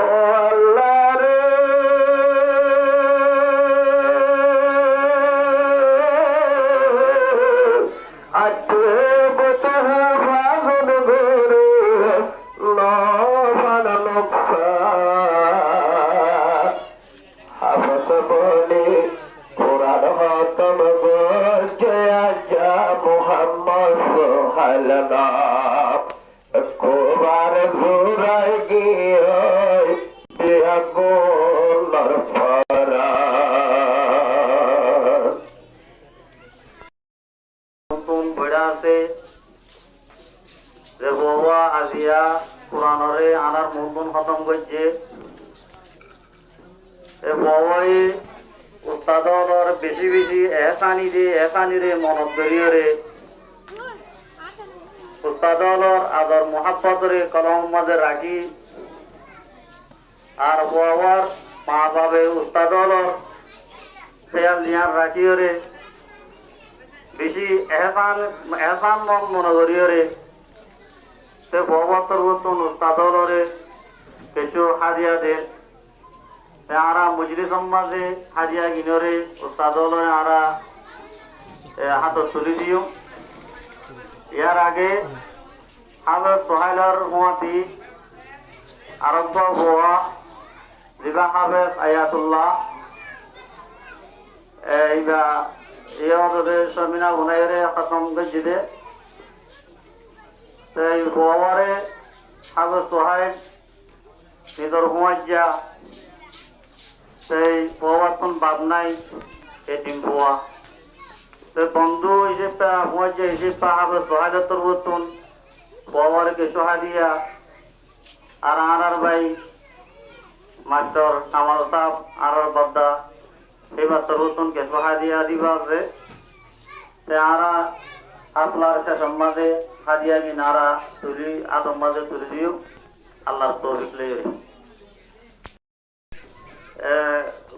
ও আল্লাহ রে লালা কোবার জোড়ায় গিয়ে দিয়া গোলার ফারা নতুন বইটা আছে যে বাবা আজিয়া কোরআনরে আনার মতন খতম করছে এ বাবাই উস্তাদর বেশি বেশি এহসানিরে মনত ধরিয়রে উস্তাদর আদর মোহাব্বতরে কলম মাঝে রাখি আর বাবার মা বাবে উস্তাদর খেয়াল নিয়ার রাখিয়রে বেশি এহসান মনে করিয়রে সে বাবার তরবতন উস্তাদরে কিছু হাদিয়া দে আরা মজলিস মাঝে হাদিয়া গিনরে উস্তাদরে আরা হাত তুলি দিও ইয়ার আগে হাবের সোহাইলার হুয়াতি আরম্ভ হওয়া জিবা হাবের আয়াতুল্লাহ এইবা ইয়াদরে সমিনা গুনাইরে খতম গজিদে সেই বাবারে হাবের সোহাইল নিজর হুয়াজ্জা সেই বাবাতন বাদ নাই এটিম হুয়া তো বন্ধু হিসেবে হুয়াজ্জা হিসেবে হাবের সোহাইলের তরবতন বাবারে কে সোহাদিয়া আর আনার ভাই মাস্টার কামাল সাহেব আর বাদ্দা এবার তরবতন কে সোহাদিয়া দিবা আছে আরা আসলার শেষের মাঝে হাদিয়া কি নারা তুলি আদম মাঝে তুলি দিও আল্লাহর তৌফিক লইরে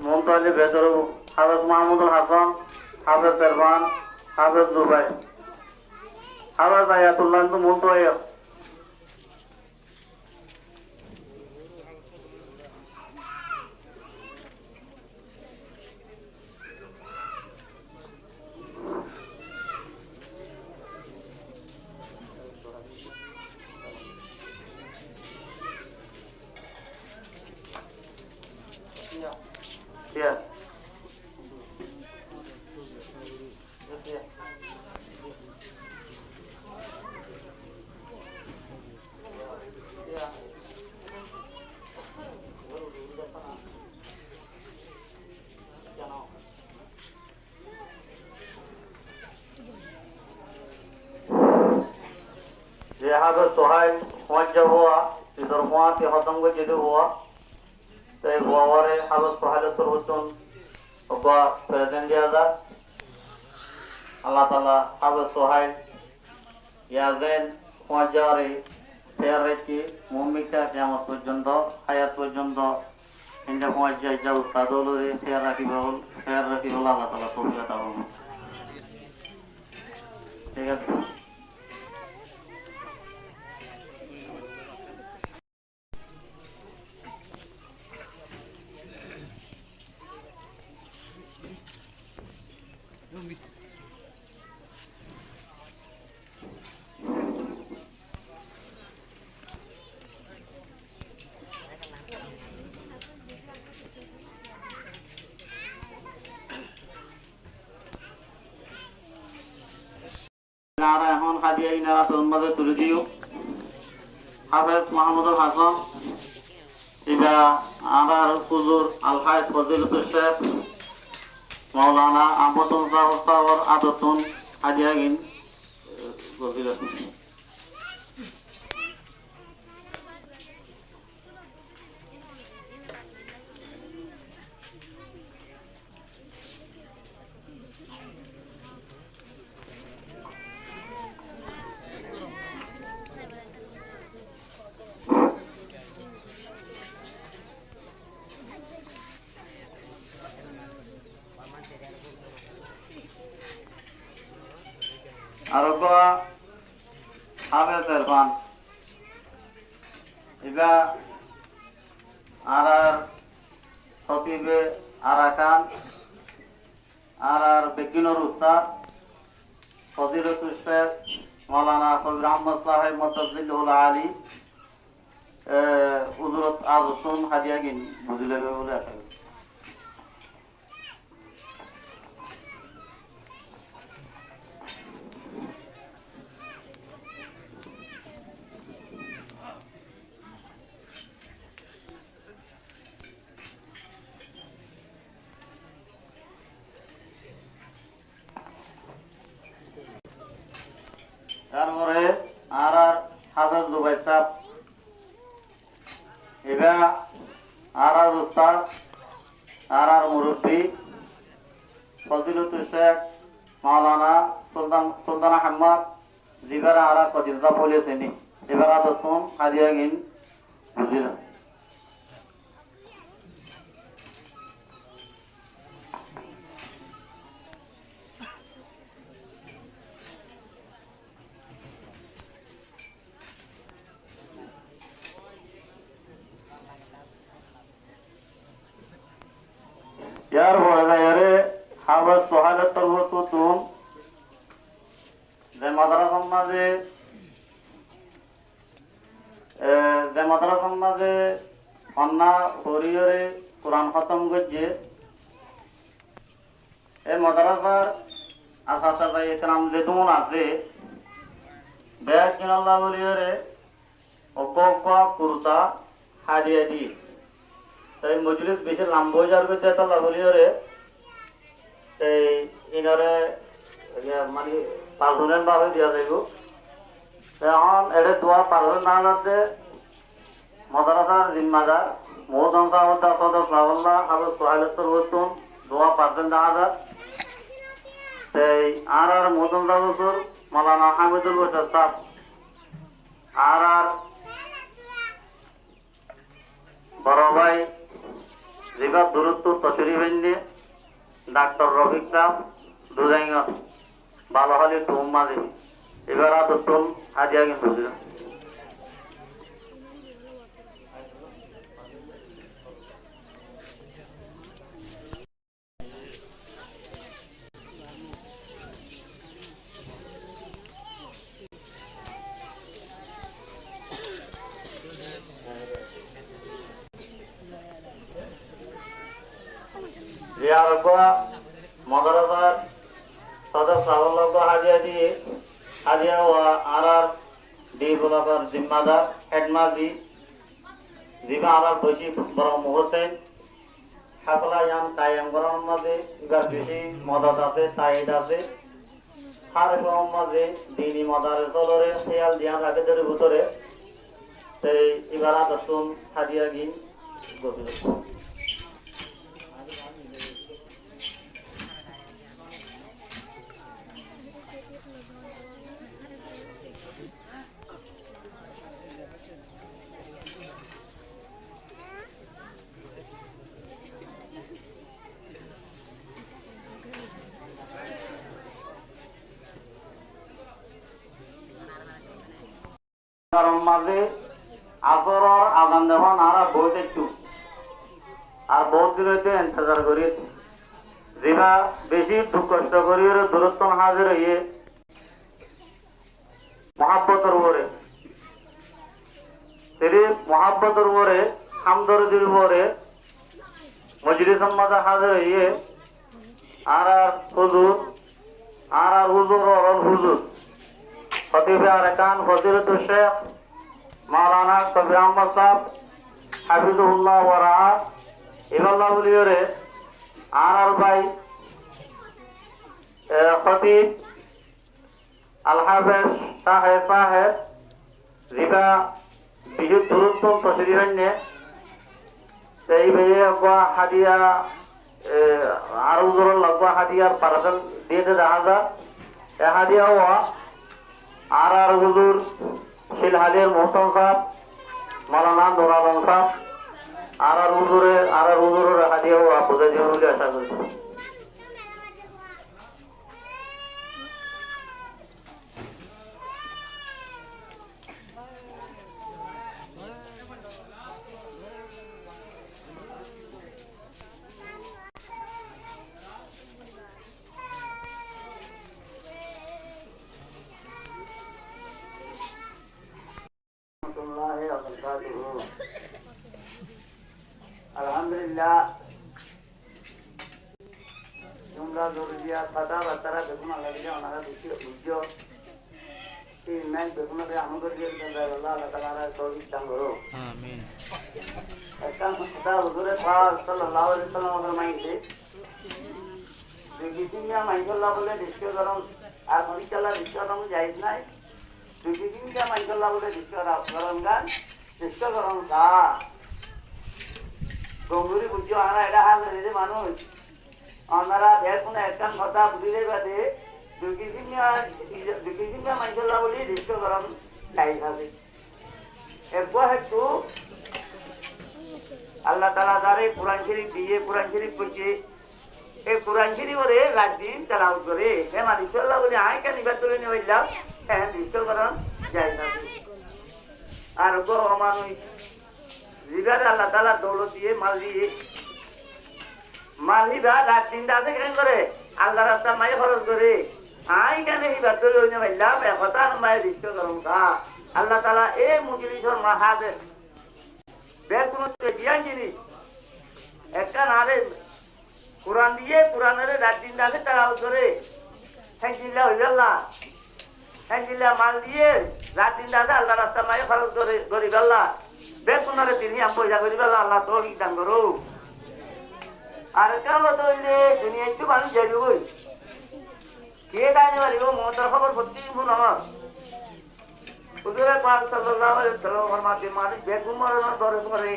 মমতাজ ভেতর হাফেজ মাহমুদুল হাসান হাফেজ ইরফান হাফেজ জুবাই হাফেজ আয়াতুল্লাহ তো মন্ত আয়া Yeah. হাবের সোহাইল হুয়াজ্জা হুয়া ইদর হুয়াতে হতঙ্গ যেতে হুয়া তাই হুয়ারে হাবের সোহাইলের তরবতন অব্বা প্রেজেন্ট দিয়া যা আল্লাহ তাআলা হাবের সোহাইল ইয়াজেন হুয়াজ্জারে ফেয়ার রেখে মুমিকা কিয়ামত পর্যন্ত হায়াত পর্যন্ত ইন্দা হুয়াজ্জা যা উস্তাদলরে ফেয়ার রাখিব আল্লাহ তাআলা তৌফিক দান করুন ঠিক আছে নারা এখন হাদিয়া ইনারা তোর মাঝে তুলে দিও হাফেজ মাহমুদুল হাসান ইবা আবার হুজুর আলহাজ ফজিলতুল শেখ মাওলানা আহমদুল সাহর আদতুন হাদিয়া গিন গজিলা আরবা হাফেজ ইরফান ইবা আর খতিবে আরাকান আর বেকিনুর উস্তাদ ফজিলতুল শেখ মাওলানা ফজল আহমদ সাহেব মুতাজিলুল আলী উজরত আজতুন হাদিয়া গিন বুঝলে বলে আশা করি তারপরে আর হাজার দুবাই সাপ এবার আর উস্তাদ আর মুরব্বী ফজিলুল শেখ মাওলানা সুলতান আহমদ জিবারা আর কদিলতা বলেছেন এবার দসুন হাদিয়া গিন বুঝিলাম यार बोला यारे हावस सोहालत तरवतो तुम जे माद्रासा माजे अन्ना हरियरे कुरान खत्म गजे ए माद्रासार आसासा इकराम जे तुम आसे बैग किनाल्ला बोलियरे ओकोका कुर्ता हादिया दी তাই মজলিস বেশি লম্বা হয়ে যাবে তো লাভলিওরে এই ইনারে মানে পারমানেন্ট ভাবে দিয়া যাইব এখন এড়ে দোয়া পারমানেন্ট না যাতে মাদ্রাসার জিম্মাদার মোহন সাহেব সদর সাল্লাল্লাহ আলাইহি ওয়াসাল্লাম বলতেন দোয়া পারতেন না যাত এই আর মোহন সাহেব মাওলানা হামিদুল বশর সাহেব আর বড় ভাই জিবা দূরত্ব তশরি বেন্ডে ডাক্তার রফিক রাম দুজাইঙ্গা ভালো হলে টুম মাঝে এবার আদতুল হাদিয়া কিন্তু বুঝলাম মাদ্রাসার সদর সাহলক হাজিয়া দিয়ে হাজিয়া আর ডি ব্লকের জিম্মাদার হেডমাজি জিমা আর বসি বড় হোসেন হাফলা ইয়াম কায়াম করার মাঝে এবার বেশি মদত আছে তাইদ আছে হার মাঝে দিনী মদারে চলরে খেয়াল দিয়া রাখেদের ভিতরে সেই এবার আদর্শন হাজিয়া গিন গভীর মাঝে আসর আজান দেওয়ান আর বহুত একটু আর বহুত দিন হইতে ইন্তজার করি যেটা বেশি দুঃখ কষ্ট করি দূরত্ব হাজির হইয়ে মহাব্বতর উপরে সিরিফ মহাব্বতর উপরে হামদর্দির উপরে মজলিস মাঝে হাজির হইয়ে আর হুজুর আর হুজুর অরল হুজুর खतीब अरकान फजीलतुल शेख मौलाना कबीर अहमद साहब हाफिजुहुल्लाह व रआ इबाल्लाह बुलियोरे आर भाई खतीब अल हाफिज साहेब जिबा बिजु दुरुत्तम तशरीफन्ने সেই ভাইয়ে আগা হাদিয়া আর উজুর লাগা হাদিয়ার পারসেল দিয়ে দেখা যায় এ হাদিয়া হওয়া আর হুজুর শিলহালের মোহতম সাহেব মাওলানা নুর আলম সাহেব আর হুজুরের হাদিয়াও বুঝাই দেবেন বলে আশা করছি আলহামদুলিল্লাহ তোমরা জরুরিয়া কথা বার্তারা দেখুন লাগিয়ে ওনারা বুঝিও এই ম্যাচ দেখুন আমাদের আল্লাহ তাআলা তৌফিক দান করো আমিন একটা কথা হুজুরে পাক সাল্লাল্লাহু আলাইহি ওয়াসাল্লামের মাইতে দেখিছিনা মাইকুল্লাহ বলে ডিসকে করুন আর মরিচালা ডিসকে করুন জায়েজ নাই দুকিজিনটা মাইকল্লা বলে দৃশ্যকরণ গান দৃশ্যকরণ গা গঙ্গুরি বুঝিও আনা এটা হাল যে মানুষ আপনারা বের কোনো একখান কথা বুঝিলে বাদে দুকিজিনটা মাইকল্লা বলে দৃশ্যকরণ গাই থাকে এরপর একটু আল্লাহ তালা তারে কোরআন শরীফ দিয়ে কোরআন শরীফ করছে এই কোরআন শরীফ ওরে রাত দিন তালাও করে হ্যাঁ মালিশাল্লাহ বলে আয় কেন নিবার তুলে নিয়ে হইলাম হ্যাঁ দৃশ্যকরণ যাই থাকে আর মানুষ জিগারে আল্লাহ তালা দৌলত দিয়ে মালিবা রাত দিনটা আছে কেন করে আল্লাহ রাস্তা মাই খরচ করে আই কেন নিবার তুলে নিয়ে হইলাম একতা মায়ের দৃশ্যকরণ কা আল্লাহ তালা এই মুজলিসর মাহাদে দিয়া জিনিস একটা নারে কোরআন দিয়ে কোরআনের রাত দিন আছে তারা ধরে হ্যাঁ হইলা হ্যাঁ মাল দিয়ে রাত দিন আছে আল্লাহ রাস্তা মায়ে খরচ করে গরিব আল্লাহ বেতনারে তিনি আমি পয়সা করি আল্লাহ তো দান করো আর কেন তো দুনিয়া একটু মানুষ যাবি বই কে ডাইনে পারিব মমতার খবর সত্যি শুন আমার হুজুরে পাক সাল্লাল্লাহু আলাইহি ওয়াসাল্লামের মাধ্যমে মানুষ বেগুন মরণের দরে করে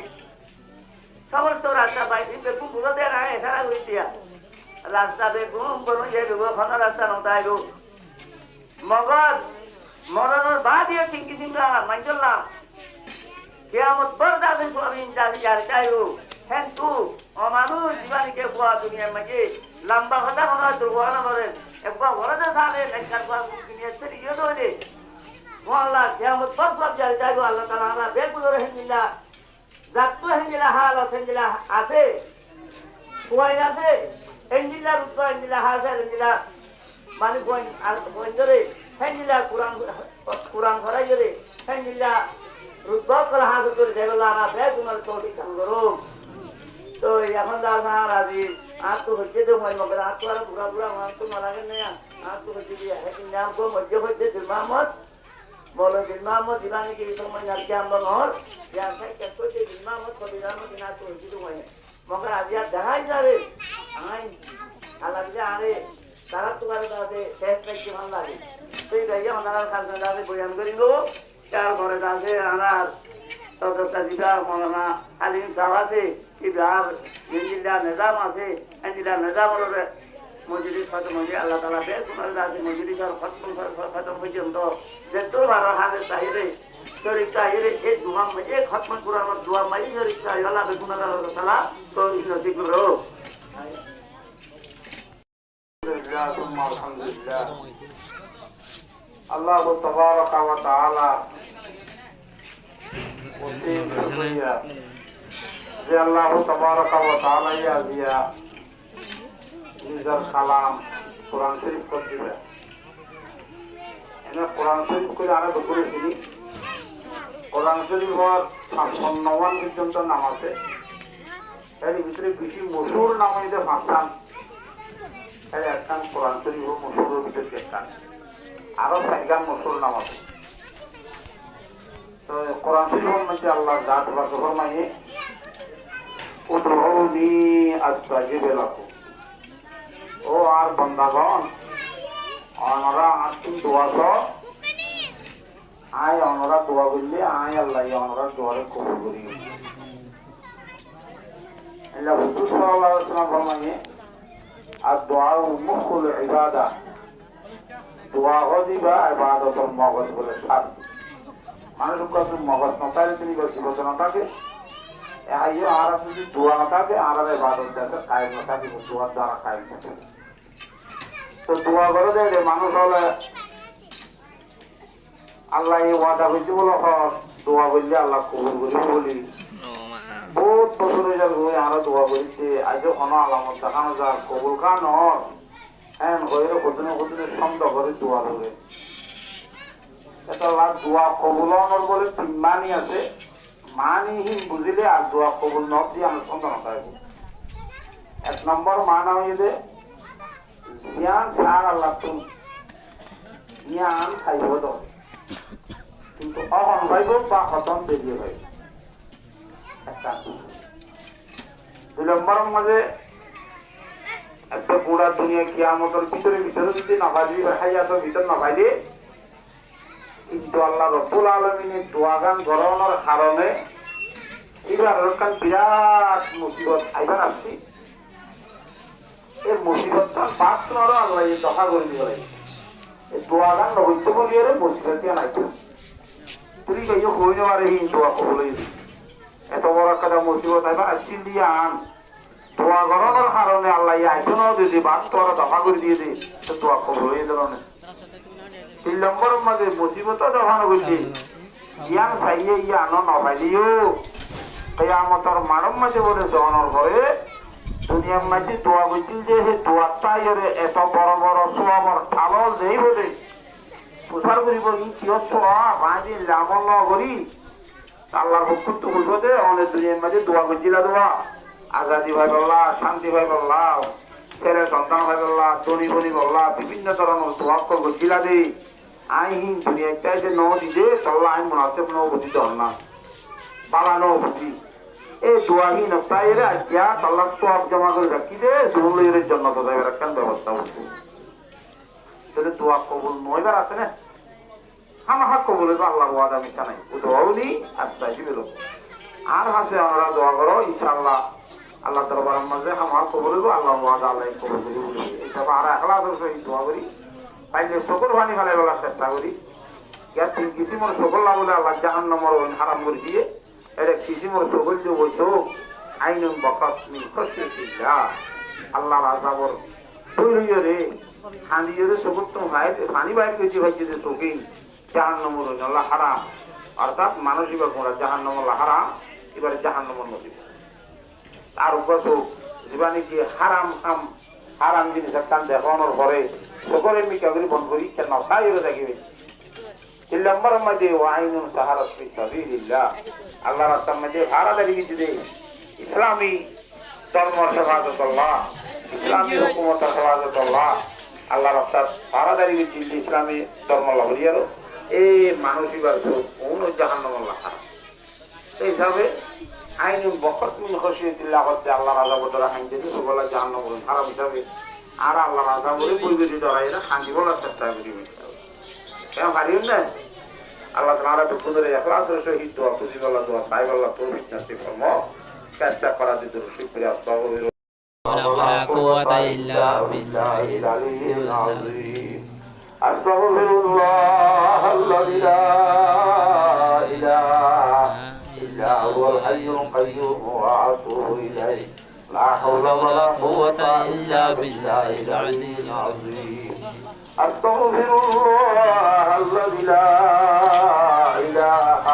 সমস্ত রাস্তা বাইরে বেগুন বুঝো দেয় না এছাড়া হয়ে দিয়া রাস্তা বেগুন কোনো যে বেগুন রাস্তা নতাইল মগজ মরণের বাদ দিয়ে চিঙ্কি চিঙ্গা মাইজল্লাম কেয়ামত বরদাসের স্বামীন জানি যার চাইল হ্যাঁ তু অমানুষ জীবানীকে খোয়া দুনিয়ার মাঝে লম্বা কথা কোনো দুর্ঘটনা করেন একবার ঘরে থাকে একবার দুনিয়ার ছেড়ে গিয়ে ধরে আল্লাহ কেয়ামত বরদাস যার চাইল আল্লাহ তাআলা আমরা বেগুলোর হেঞ্জিলা জাতু হেঞ্জিলা হাল হেঞ্জিলা আছে খোয়াই আছে হেঞ্জিলা রুদ্র হেঞ্জিলা হাল হেঞ্জিলা মানে বই ধরে হেঞ্জিলা কোরআন করাই ধরে হেঞ্জিলা রুদ্র করে হাত করে দেবলা আমরা বেগুলোর তৌফিক দান করুন তো এখন দাঁড়ান আজি আর তো হচ্ছে তো মই মগর আর তো আর বুড়া বুড়া আমার তো মারা গেলে আর তো হচ্ছে দিয়ে হেকিন নাম কো মধ্যে হচ্ছে দিল মোহাম্মদ বলো দিল মোহাম্মদ দিবানি কি সময় নাকি আমরা নহর ইয়া সাই কত যে দিল মোহাম্মদ কো দিল মোহাম্মদ না তো হচ্ছে তো মই মগর আজি আর দেখাই যাবে আই আল্লাহ যে আরে তারা তো করে দাদে শেষ থেকে ভালো লাগে সেই গাইয়া ওনারা কালকে দাদে বয়ান করিল চার ঘরে দাদে আনার ততটা দিদা মৌলানা আলিম সাহেব আছে ইবার জিলা নিজাম আছে জিলা নিজাম হলে মজুরির খতম হয়ে আল্লাহ তালা বেশ ওনার আছে মজুরির খতম পর্যন্ত যত বারো হাজার চাহিদে শরীর চাহিদে এই দুয়া এক খতম পুরানো দুয়া মাই শরীর চাহিদা আল্লাহ বেগুন তালা তো নসিব করো আল্লাহ তাবারাকা ওয়া তাআলা যে আল্লাহ তাবারাকা ওয়া তাআলা দিয়া নিজের কালাম কোরআন শরীফ করে দিবে এনে কোরআন শরীফ করে আরো বলেছিলি কোরআন শরীফ হওয়ার ৫৬ পর্যন্ত নাম আছে এর ভিতরে বেশি মশুর নাম হইতে ফাঁসান এর একখান কোরআন শরীফ মশুরের ভিতরে একখান আরো ৪ মশুর নাম আছে তো কোরআন শরীফের মধ্যে আল্লাহ জাত বা ফরমায়ে উদউনি আস্তাজিব লাকুম ও আর বান্দাগণ আমরা আজকে দোয়া করো আয় আমরা দোয়া করলে আয় আল্লাহ আমরা দোয়ারে কবুল করি আল্লাহ হুজুর সাল্লাল্লাহু আলাইহি ওয়াসাল্লাম ফরমায়ে আর দোয়া মুখুল ইবাদা দোয়া হদিবা ইবাদতুল মগজ বলে সার মানুষ কাছে মগজ নতাইলে তিনি বসে বসে নতাকে আইও আর যদি দোয়া নতাকে আর ইবাদত আছে কায়েম নতাকে দোয়া দ্বারা কায়েম থাকে তো দোয়া করে দেয় মানুষ হলে আল্লাহ এই ওয়াদা হয়েছে বলো দোয়া করলে আল্লাহ কবুল করিব বলি বহুত বছর হয়ে যাবে আরো দোয়া করেছে আজও কোনো আলামত দেখানো যার কবুল খান হ্যাঁ হয়ে কদিনে কদিনে সন্দেহ করে দোয়া করে এটা দোয়া কবুল বলে ৩ মানি আছে মানিহীন বুঝিলে আর দোয়া কবুল নব দিয়ে আমরা সন্দেহ নথাকবো ১ নম্বর মানা হয়ে জ্ঞান সার আল্লাহ তুমি জ্ঞান খাইব তো কিন্তু অহন ভাইব বা হতন বেরিয়ে ভাইব ২ নম্বরের মাঝে একটা পুরা দুনিয়া কিয়ামতের ভিতরে যদি নাভাজি হাইয়াতের ভিতর নাভাইলে কিন্তু আল্লাহ রব্বুল আলামিনের দোয়া গান গড়ানোর কারণে এবার একটা বিরাট মুসিবত আইবার আসছি। এই মুসিবতটা পাঁচ নরও আল্লাহ দফা করে দিব এই দোয়া গান হইতে বলিয়ে মুসিবতিয়া নাই তুই কেউ হই নেওয়ার এই দোয়া কবলে এত বড় একটা মুসিবত আইবার আসছি দিয়ে আন দোয়া গড়ানোর কারণে আল্লাহ আইসনও যদি বাদ তোরা দফা করে দিয়ে দে তো দোয়া কবলে ধরনের 3 নম্বরের মধ্যে মুসিবত দফা করছি ইয়ান চাইয়ে ইয়ানো নভাইলিও কিয়ামতের মানব মাঝে বলে জনের ঘরে দুনিয়ার মাঝে দোয়া বুঝছিল যে সেই দোয়াটাই এত বড় বড় সোয়াবর ঠালল দেই বলে প্রচার করিব ই কিয় সোয়া বাঁধি লামল করি আল্লাহর হুকুম তো বলবো যে অনেক দুনিয়ার মাঝে দোয়া বুঝছিল দোয়া আজাদি ভাই বললা শান্তি ভাই বললা ছেলে সন্তান ভাই বললা ধনী বনি বললা বিভিন্ন ধরনের দোয়া করছিল দে আইহীন দুনিয়াটাই যে ন দিদে তল্লা আইন মনাসেব ন বুঝি দর না বাবা ন বুঝি এই দোয়াহীন তাইরে আজ্ঞা তল্লা সব জমা করে রাখি দে জুলের জন্য তো যাইবার একটা ব্যবস্থা হচ্ছে যদি দোয়া কবুল নইবার আছে না হামাহা কবুল তো আল্লাহ ওয়াদা মিশা নাই ও দোয়াও নি আস্তা হিসেবে আর হাসে আমরা দোয়া করো ইনশাআল্লাহ আল্লাহ দরবারের মাঝে হামাহা কবুল আল্লাহ ওয়াদা আল্লাহ কবুল করি বলে এটা আর একলা সহিত দোয়া করি পাইলে সকল ভানি ফেলাই বলার চেষ্টা করি ইয়ার তিন কিসিমর সকল না বলে আল্লাহ জাহান্নামের হারাম করে দিয়ে এর এক কিসিমর সকল যে বসো আইনুন বকাত মিন খশিয়াতিল্লাহ আল্লাহর আযাবর তৈরিয়ে রে হাঁদিয়ে রে সকল তো গায়ে পানি বাইর করে ভাইছে যে তোকে জাহান্নামের আল্লাহ হারাম অর্থাৎ মানসিক গোড়া জাহান্নামের হারাম এবারে জাহান্নামের নদী আর উপর জীবানি কি হারাম কাম হারাম জিনিস একটা দেখানোর পরে সকলে মিকা করে বন্ধ করি কেন সাই দেখিবে 3 নম্বরের মধ্যে ওয়াইনুন সাহারাত ফি সাবিলিল্লাহ আল্লাহর রাস্তার মধ্যে ভাড়া দাঁড়িয়ে দিতে ইসলামী ধর্ম হেফাজতুল্লাহ ইসলামী হুকুমত হেফাজতুল্লাহ আল্লাহর রাস্তার ভাড়া দাঁড়িয়ে দিতে ইসলামী ধর্ম লাভরিয়ারও এই মানসিক আর কোন জাহান্নামের লেখা এই হিসাবে আইনুন বকত মিন খশিয়াতিল্লাহ হচ্ছে আল্লাহর আযাব দ্বারা আইন যদি সকল জাহান্নামের হারাম হিসাবে আর আল্লাহর আযাবের পরিবেশিত হয় না শান্তি বলার চেষ্টা করি কেন পারিও না আল্লাহ তাআলা তো কুদরে ইখলাসের সহিত দোয়া খুশি বলা দোয়া তাই বলা তৌফিক নসিব ফরমা চেষ্টা করা দিতে শুকরিয়া আস্তাগফিরুল্লাহ ولا قوة إلا بالله العلي العظيم أستغفرullah الذي لا إله إلا هو الحي القيوم وأتوب إليه لا حول ولا قوة إلا بالله العلي العظيم أستغفرullah الذي لا إله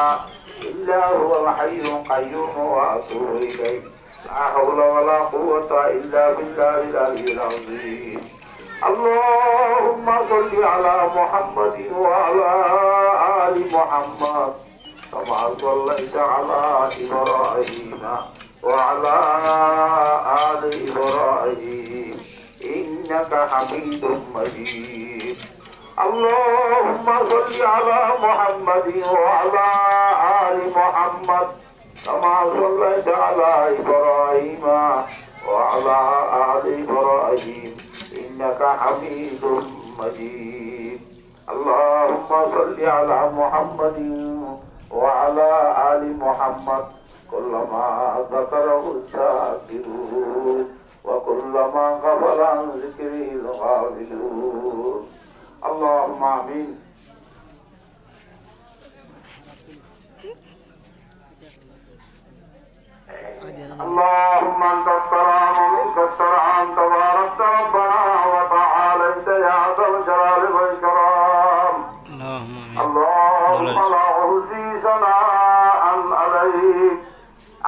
إلا هو الحي القيوم وأتوب إليه لا حول ولا قوة إلا بالله العلي العظيم اللهم صل على محمد وعلى آل محمد كما صليت على إبراهيم وعلى آل إبراهيم إنك حميد مجيد اللهم صل على محمد وعلى آل محمد كما صليت على إبراهيم وعلى آل إبراهيم إنك حميد مجيد اللهم صل على محمد وعلى آل محمد كلما ذكره الشاكرون وكلما غفل عن ذكره الغافلون اللهم آمين اللهم انت السلام ومنك السلام تبارك ربنا وتعاليت يا ذا الجلال والاكرام اللهم لا احصي ثناء عليك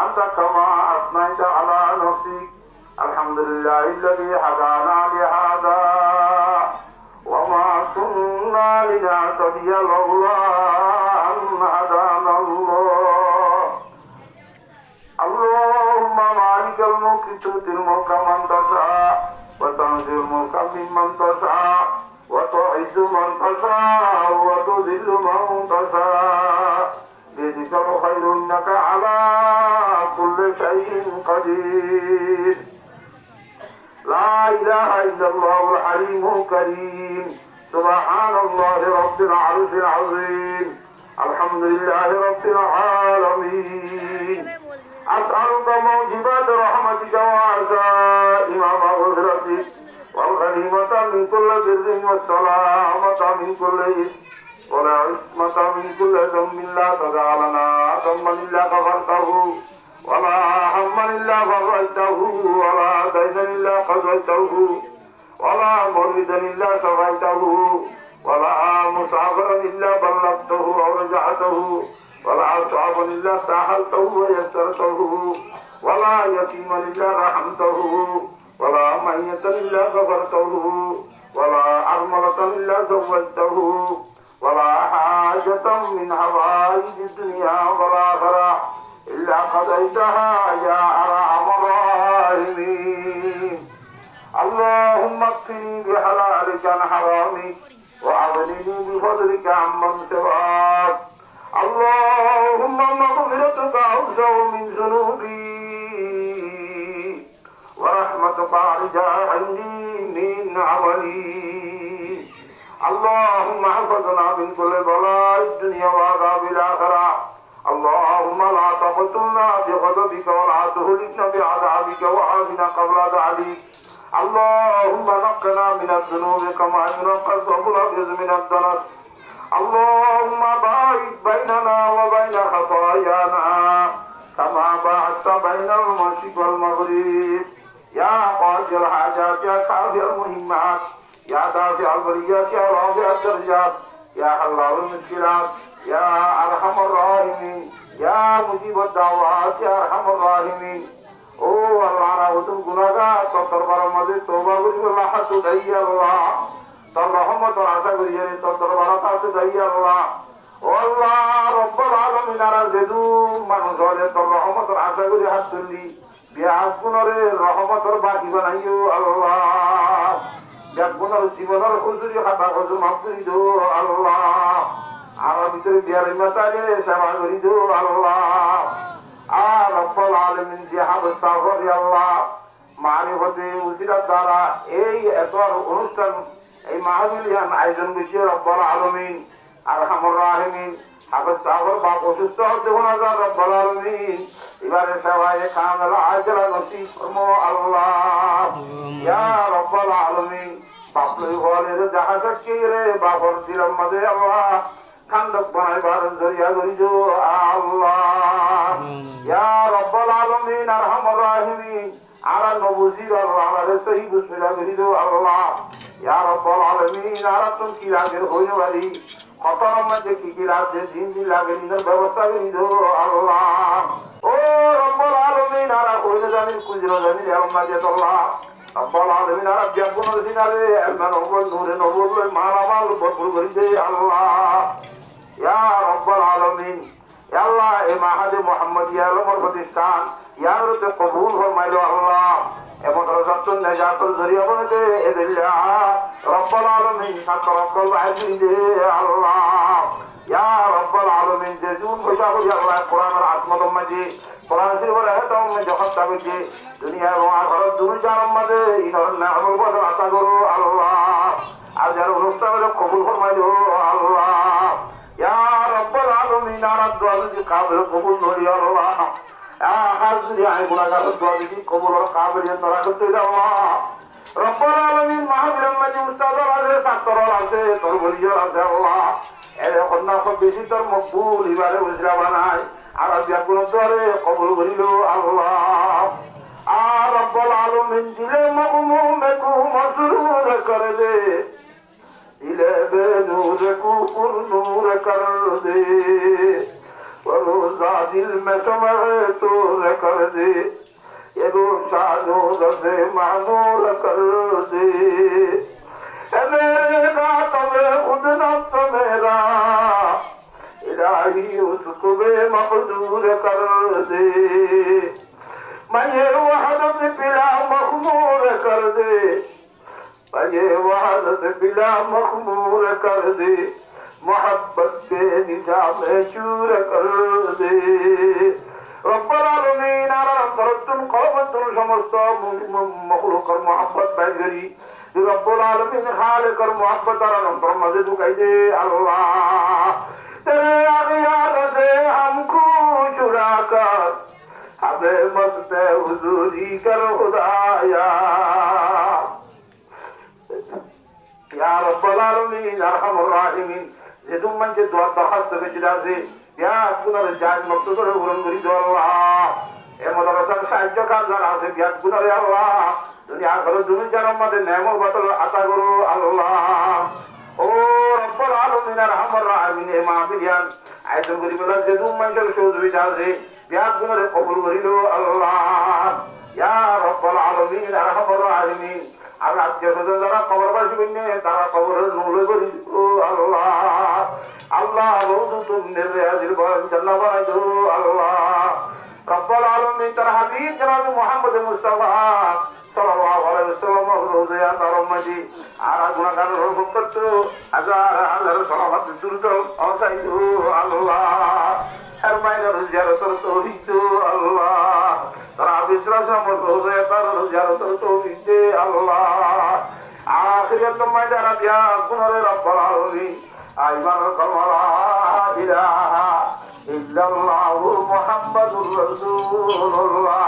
انت كما اثنيت على نفسك الحمد لله الذي هدانا لهذا وما كنا لنهتدي لولا ان هدانا الله اللهم مالك الملك تؤتي الملك من تشاء وتنزع الملك ممن تشاء وتعز من تشاء وتذل من تشاء بيدك الخير انك على كل شيء قدير لا اله الا الله الحليم الكريم سبحان الله رب العرش العظيم الحمد لله رب العالمين أسألك موجبات رحمتك وعزائم مغفرتك والغنيمة من كل بر والسلامة من كل إثم والعصمة من كل ذنب لا تدع لنا ذنبا إلا غفرته ولا هما إلا فرجته ولا دينا إلا قضيته ولا مريدا إلا شفيته ولا مسافرا إلا بلغته أو رجعته ولا صعبا إلا سهلته ويسرته ولا يتيما إلا رحمته ولا ميتا إلا غفرته ولا أرملة إلا زوجته ولا حاجة من حوائج الدنيا والآخرة إلا قضيتها يا أرحم الراحمين اللهم اكفني بحلالك عن حرامك وأغنني بفضلك عمن سواك اللهم مغفرتك أوسع من ذنوبي ورحمتك أرجى عندي من عملي اللهم احفظنا من كل بلاء الدنيا وعذاب الآخرة اللهم لا تقتلنا بغضبك ولا تهلكنا بعذابك وعافنا قبل ذلك اللهم نقنا من الذنوب كما ينقى الثوب الأبيض من الدنس اللهم باعد بيننا وبين خطايانا كما باعدت بين المشرق والمغرب يا قاضي الحاجات يا كافي المهمات يا دافع البريات يا رافع الدرجات يا حلال المشكلات يا أرحم الراحمين يا مجيب الدعوات يا أرحم الراحمين ও আল্লাহ রাহুতুল গুনাহগার তোর দরবারের মধ্যে তওবা করি আল্লাহ হাত উঠাই আল্লাহ তোর রহমতের আশা করি তোর দরবারে হাত উঠাই আল্লাহ ও আল্লাহ রব্বুল আলামিন আর যেদু মানুষ হলে তোর রহমতের আশা করি হাত তুললি বিয়াস গুণরে রহমতের বাকি বানাইও আল্লাহ যাক গুণর জীবনের হুজুরি খাতা হুজুর মাফ করি দো আল্লাহ আর ভিতরে বিয়ার মাতালে সেবা করি দো আল্লাহ আর রব্বুল আলামিন যে হাবস্তা করি আল্লাহ মারিফতে উসিলার দ্বারা এই এত অনুষ্ঠান এই মাহফিলিয়ান আয়োজন করেছে রব্বুল আলামিন আরহামুর রাহিমিন হাবস্তা কর বাপ অসুস্থ হতে গুনাহগার রব্বুল আলামিন এবারে সবাই কামেল আজরা নসিব ফরমো আল্লাহ ইয়া রব্বুল আলামিন বাপলই বলে যাহা শক্তি রে বাপর দিলাম মধ্যে আল্লাহ খান্দক বানাইবার জরিয়া করি দো আল্লাহ ইয়া রব্বুল আলামিন আরহামুর রাহিমিন আরা নবুজির আল্লাহ আমাদের সহি বিসমিল্লাহ করি দো আল্লাহ ইয়া রব্বুল আলামিন আরা তুমি কি লাগের হইনো বাড়ি কতর মধ্যে কি লাগছে দিন দিন লাগে নিজের ব্যবস্থা করি দো আল্লাহ ও রব্বুল আলামিন আরা হইনো জানি কুজরো জানি আল্লাহ যে আল্লাহ রব্বুল আলামিন আরা জাগুনের দিনারে আল্লাহ নবুল নূরে নবুল মালামাল ভরপুর করি দে আল্লাহ ইয়া রব্বুল আলামিন ইয়া আল্লাহ এই মাহাদে মুহাম্মদিয়া আলমর প্রতিষ্ঠান ইয়া রতে কবুল ফরমাইলো আল্লাহ এবং রজাতুন নাজাতুল জরিয়া বনে দে ইল্লাহ রব্বুল আলামিন সাত রব্বুল আলামিন দে আল্লাহ ইয়া রব্বুল আলামিন যে জুন কইতা কই আল্লাহ কোরআনের আত্মত মাঝে কোরআন শরীফের আয়াতম মে যখন তাবিজে দুনিয়া এবং আখিরাত দুই জানার মধ্যে ইনর নামল বড় আশা করো আল্লাহ আর যারা অনুষ্ঠানে কবুল ফরমাইলো আল্লাহ ইয়া রব্বুল আলামিন আর দোয়া দি কাবিল কবুল করি আল্লাহ আর যদি আই গুনাহগার দোয়া দি কবুল আর কাবিলিয়ত তোরা করতে আল্লাহ রব্বুল আলামিন মাহফিলের মধ্যে উস্তাদরা আছে ছাত্ররা আছে তোর বলিয়া আছে আল্লাহ এর কন্যা খুব বেশি তোর মকবুল এবারে উজরা বানাই আর আজ কোন দরে কবুল করিল আল্লাহ আর রব্বুল আলামিন দিলে মকমুমে কু মসরুর করে দে দিলে বেনূর কু নূর কর দে वरोजा दिल में समय तो कर दे ये रोशानो दे मानूर कर दे मेरा तुम्हें खुद नफ्स मेरा इलाही उसको बेमकदूर कर दे मैं ये वहदत बिला मखमूर कर दे मैं ये वहदत बिला मखमूर कर दे मोहब्बत के निजाम चूर कर दे রব্বুল আলামিন আলাম তরতুন কওমাতুল সমস্ত মখলুকর মোহাব্বত বাইগরি রব্বুল আলামিন খালিকর মোহাব্বত আলাম তোর মাঝে ঢুকাই দে আল্লাহ তেরে আগিয়ার সে हमको चुरा कर हमें मस्त हुजूरी कर खुदाया या रब्बुल आलमीन अरहमुर राहिमीन যে তুমি মানুষের দোয়ার দরখাস্ত করেছিল আছে ব্যাস গুণারে জায়গ মুক্ত করে পূরণ করি দো আল্লাহ এর মাদ্রাসার সাহায্য কাজ যারা আছে ব্যাস গুণারে আল্লাহ দুনিয়ার ঘরে জমি যার আমাদের নেমল বাতল আশা করো আল্লাহ ও রব্বুল আলামিন আরহামুর রাহিমিন এ মাহফিলিয়ান আয়োজন করি বলার যে তুমি মানুষের সহযোগিতা আছে ব্যাস গুণারে কবুল করিল আল্লাহ ইয়া রব্বুল আলামিন আরহামুর রাহিমিন আর আজকে যারা কবরবাসী বললে তারা কবরের নূরে করি ও আল্লাহ আল্লাহ রোজু তুমি হাজির করেন জান্নাত বানাই দো আল্লাহ রব্বুল আলামিন তার হাবিব জনাব মুহাম্মদ মুস্তাফা সাল্লাল্লাহু আলাইহি ওয়াসাল্লাম রোজা তার মাঝে আর গুনাহগার রহম করতে হাজার হাজার সালাত দুরূদ আসাই দো আল্লাহ আর মাইনার জিয়ারতের তৌফিক দো আল্লাহ তারা বিশ্বাস আমল রোজা তার জিয়ারতের তৌফিক দে আল্লাহ আখিরাত ময়দান দিয়া গুনারে রব্বুল আলামিন আইমান কলমা লা ইলাহা ইল্লাল্লাহু মুহাম্মাদুর রাসূলুল্লাহ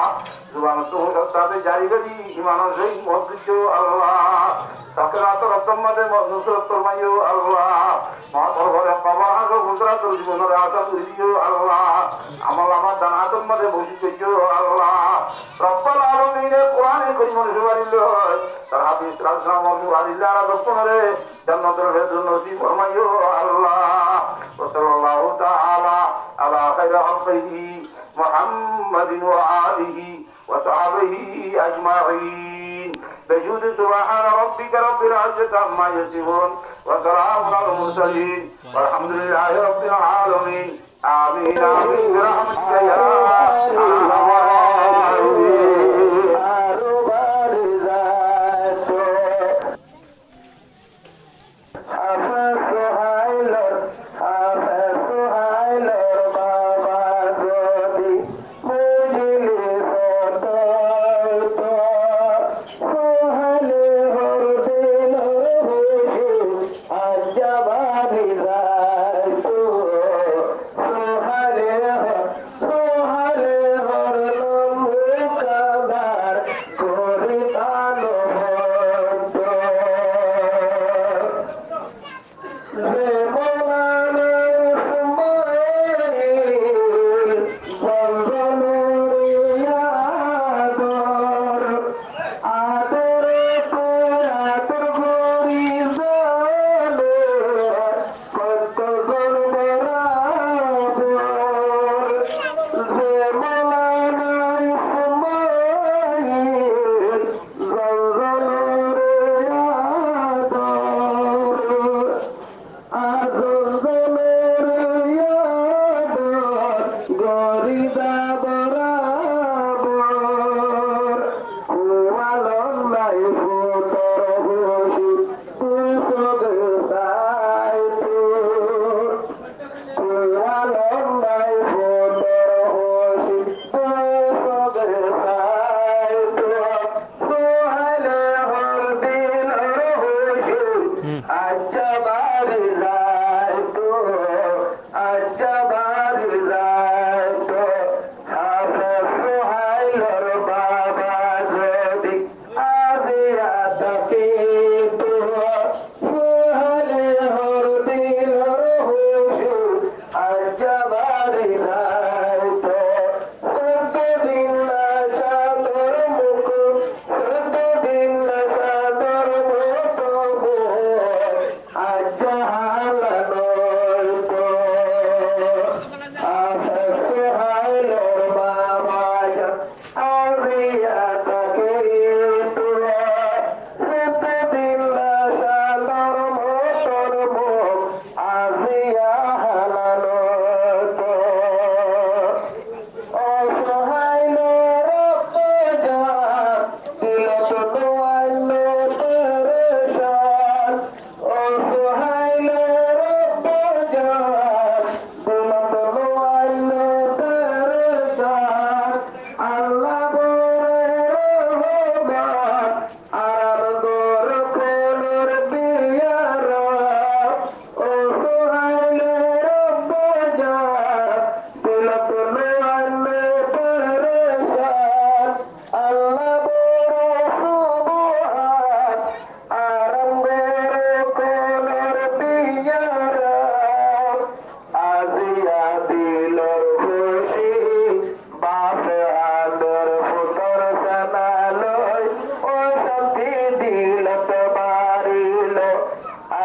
জুবান তো তাতে জারি করি ঈমান সেই মজলিস আল্লাহ তাকরাত রব্বামদে মজনুসরত ফরমাইও আল্লাহ মাতর ঘরে কবর হাজো গুজরাত জীবনের আশা করিও আল্লাহ আমল আমার জানাতুর মধ্যে বসি কইও আল্লাহ রব্বুল আলামিন কোরআনে করিমন সুবারিল তার হাদিস রাসূল মুরাদিল্লাহ রব্বুরে জান্নাতুল ফেরদৌস নসিব ফরমাইও আল্লাহ সাল্লাল্লাহু তাআলা আলা খায়রি খালকিহি মুহাম্মাদিন ওয়া আলিহি ওয়া সাহবিহি আজমাইন بجود سبحان ربك رب العزة عما يصفون وسلام على المرسلين والحمد لله رب العالمين آمين آمين برحمتك يا أرحم الراحمين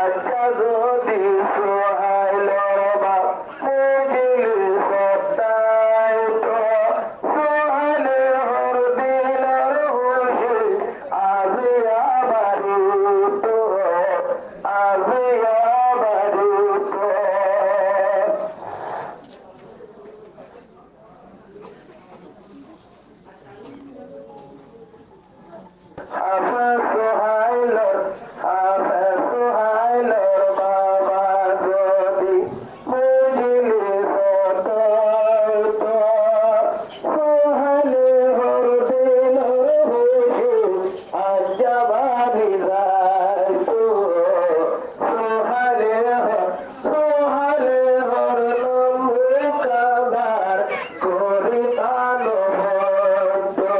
আচ্ছা যদি সোহাইলর বাপ মুজিলি সত্তাই তো সোহাইলে হর দিলর হুশি আজিয়া বাড়ি তো আজিয়া বাড়ি তো হাফেজ সোহাইলর বাবা যদি বুঝিলি সতয় তো সোহাইলে হর দিলর হুশি আজ্জা বাড়ি যায় তো সোহাইলে হর লম্বুকাদার করিতানো হতো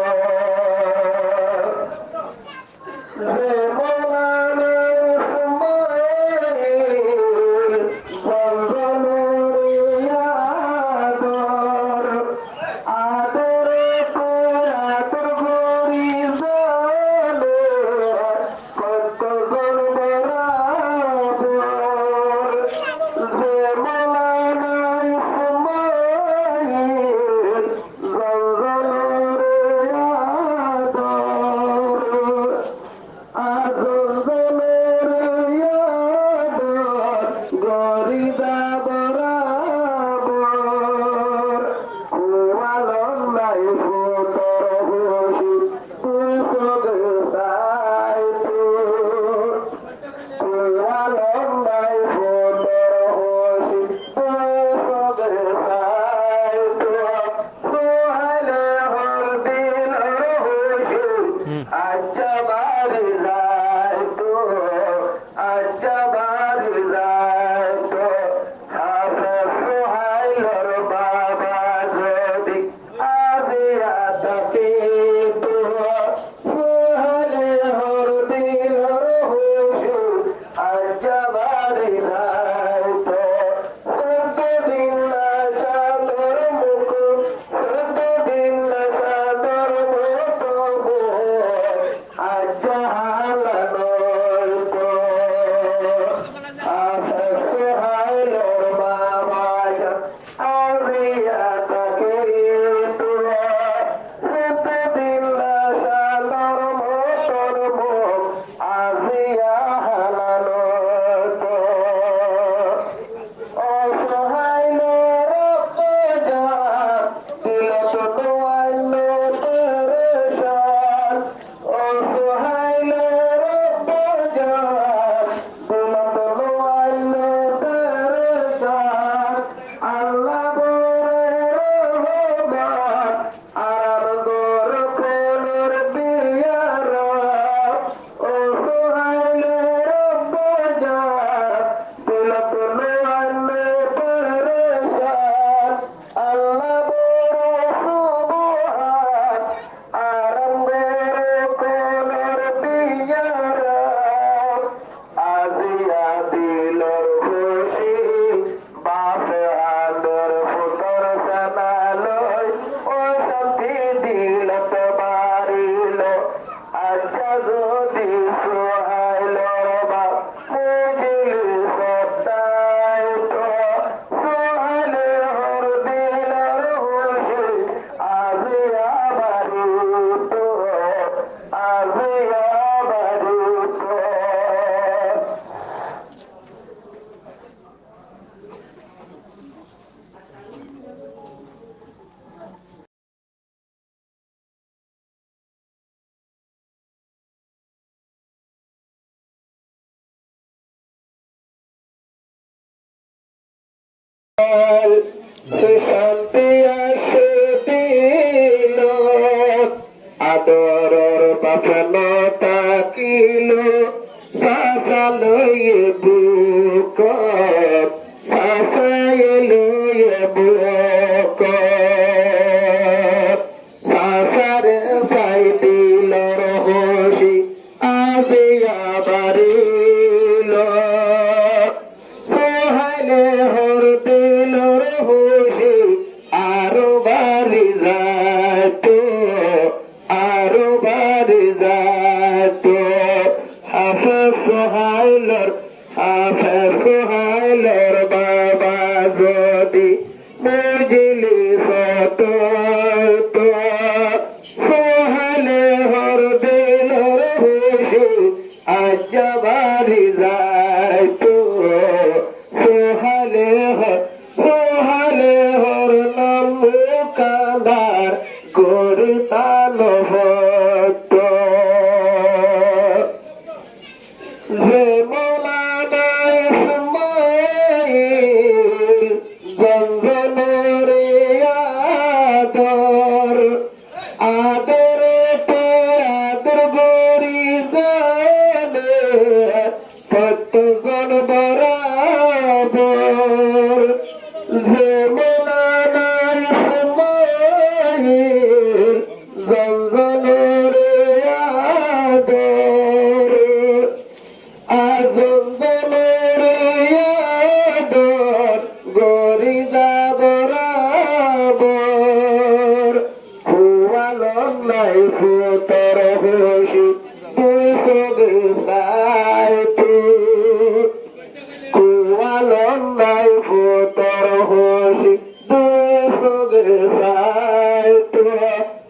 যে মৌলানা ইসমাইল বন্দনুরিয়াদর আদরে আদর গরি জানে কত গড়বড়াবর যে মৌলানা ইসমাইল বন্দনুরিয়াদর গরিদা বরাবর কুয়ালন নাই ফুটর হুশি তুসগের সাইতু কুয়ালন নাই ফুটর হুশি তুসগের সাইতু সোহাইলে হর দিলর হুশি আচ্ছা বাড়ি যায় তো আচ্ছা বাড়ি যায় তো হাফেজ সোহাইলর বাবা যদি আজিয়া তাকে তো সোহাইলে হর দিলর হুশি আচ্ছা বাড়ি যায় তো সত্যদিন না সাদর মুখ সত্যদিন না সাদর মুখ আচ্ছা হালানোর তো হাফেজ সোহাইলর বাবা আজিয়া তাকে তো সত্যদিন না সাদর মোটর মুখ আজিয়া হালানোর তো অসহাইলর পূজা দিল তো দোয়াইল তেরেশান অসহাইলর পূজা দিল তো দোয়াইল তেরেশান আল্লাহ বরে রহমান আর গোর কোনর বিয়ারা অসহাইলর পূজা দিল তো দোয়াইল তেরেশান আল্লাহ বড় সুবহান আরঙ্গের কোনর বিয়ারা আজিয়া দিলর খুশি বাপে আদর ফুতর সানালয় ও শান্তি দিলত বাড়িল আচ্ছা যদি সোহাইলর বাপ মুজিলি সত্তাই তো সোহাইলে হর দিলর হুশি আজিয়া বাড়ি তো আজিয়া বাড়ি তো শান্তি আসে দিল আদরর বাপন তাকিল সাসালয়ে বুক সাসাইলয়ে বুক সাসারে সাই দিলর হুশি আজিয়া বাড়িল সোহাইলে হর দিলর হুশি আরো বাড়ি যাইত আরো বাড়ি যাইত হাফেজ সোহাইলর হাফেজ সোহাইলের বাবা যদি বুঝলি সত সোহাইলে হর দিলর খুশি আজ বাড়ি যায় তো সোহাইলে হর নাম কাঁদার গরিতান হত যে মৌলানা ইসমাইল গঞ্জনের আদর আদরে তো আদর গরি জানে প্রত্যজন বরাবর যে মৌলানা ইসমাইল গঞ্জনের আদর আজনের আদর গরিদা বরাবর হুয়ালন নাই ফুতর খুশি তুই সবে সাইতে কুয়ালন নাই ফুতর খুশি তুই সবে সাইতে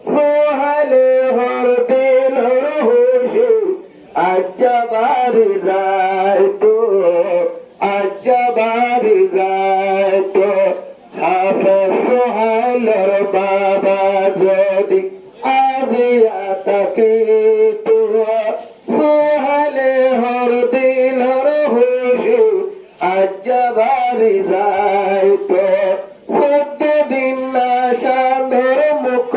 সোহাইলে হর দিলর খুশি আজ্জা বাড়ি যায় তো আজ্জা বাড়ি যায় তো হাফেজ সোহাইলের বাবা যদি আজিয়া তাকে তো সোহাইলে হর দিলর খুশি আজ্জা বাড়ি যায় তো 14 দিন না সান্দর মুখ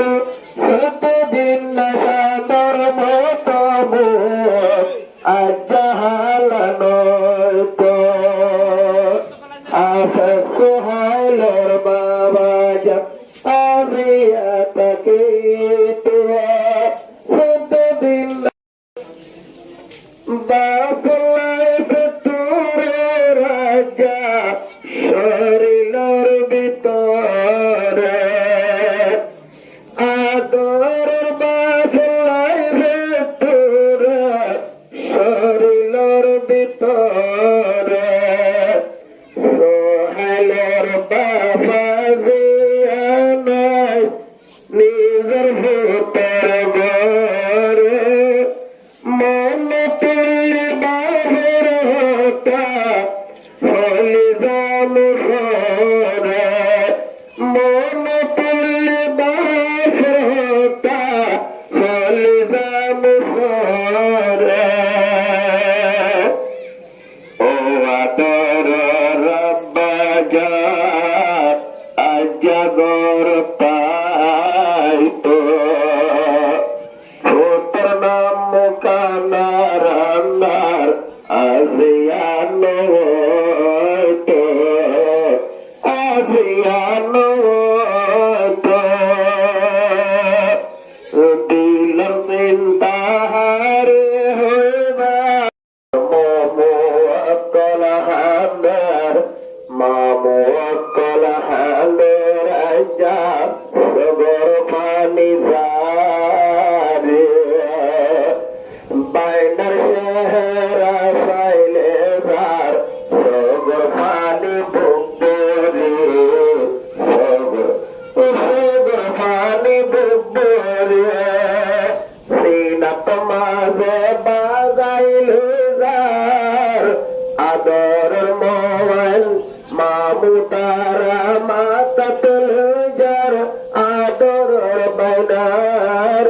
14 দিন না সান্দর মত আজ্জা হালানো তো হাফেজ সোহাইলের বাবা যা আজিয়া তাকে তো 14 দিন বাপলাই ভেতরে রাজা শরীরের ভিতরে আদর বাপলাই ভেতরে শরীরের ভিতরে সোহাইলের বাবা জিয়ানাই নিজের ভূতের ঘরে মন তুলি বাহির হতা হলি জান সরে মন তুলি বাহির হতা হলি জান সরে ও আদর রব্বা যা আজাগর পাইতো ছোটর নাম কানার আন্দার আজিয়ানো তো আজিয়ানো তো দিলর চিন্তা হারে হইবা মামু অকল হান্দার মামু অকল হান্দার আজা সগর পানি জারে বাইনার শেহরা সাইলে জার সগর পানি বুকবরি সগর পানি বুকবরি সিনাত মাঝে বাজাইল জার আদরের মোবাইল মামু তারা মাতা তুল যার আদরের বাইনার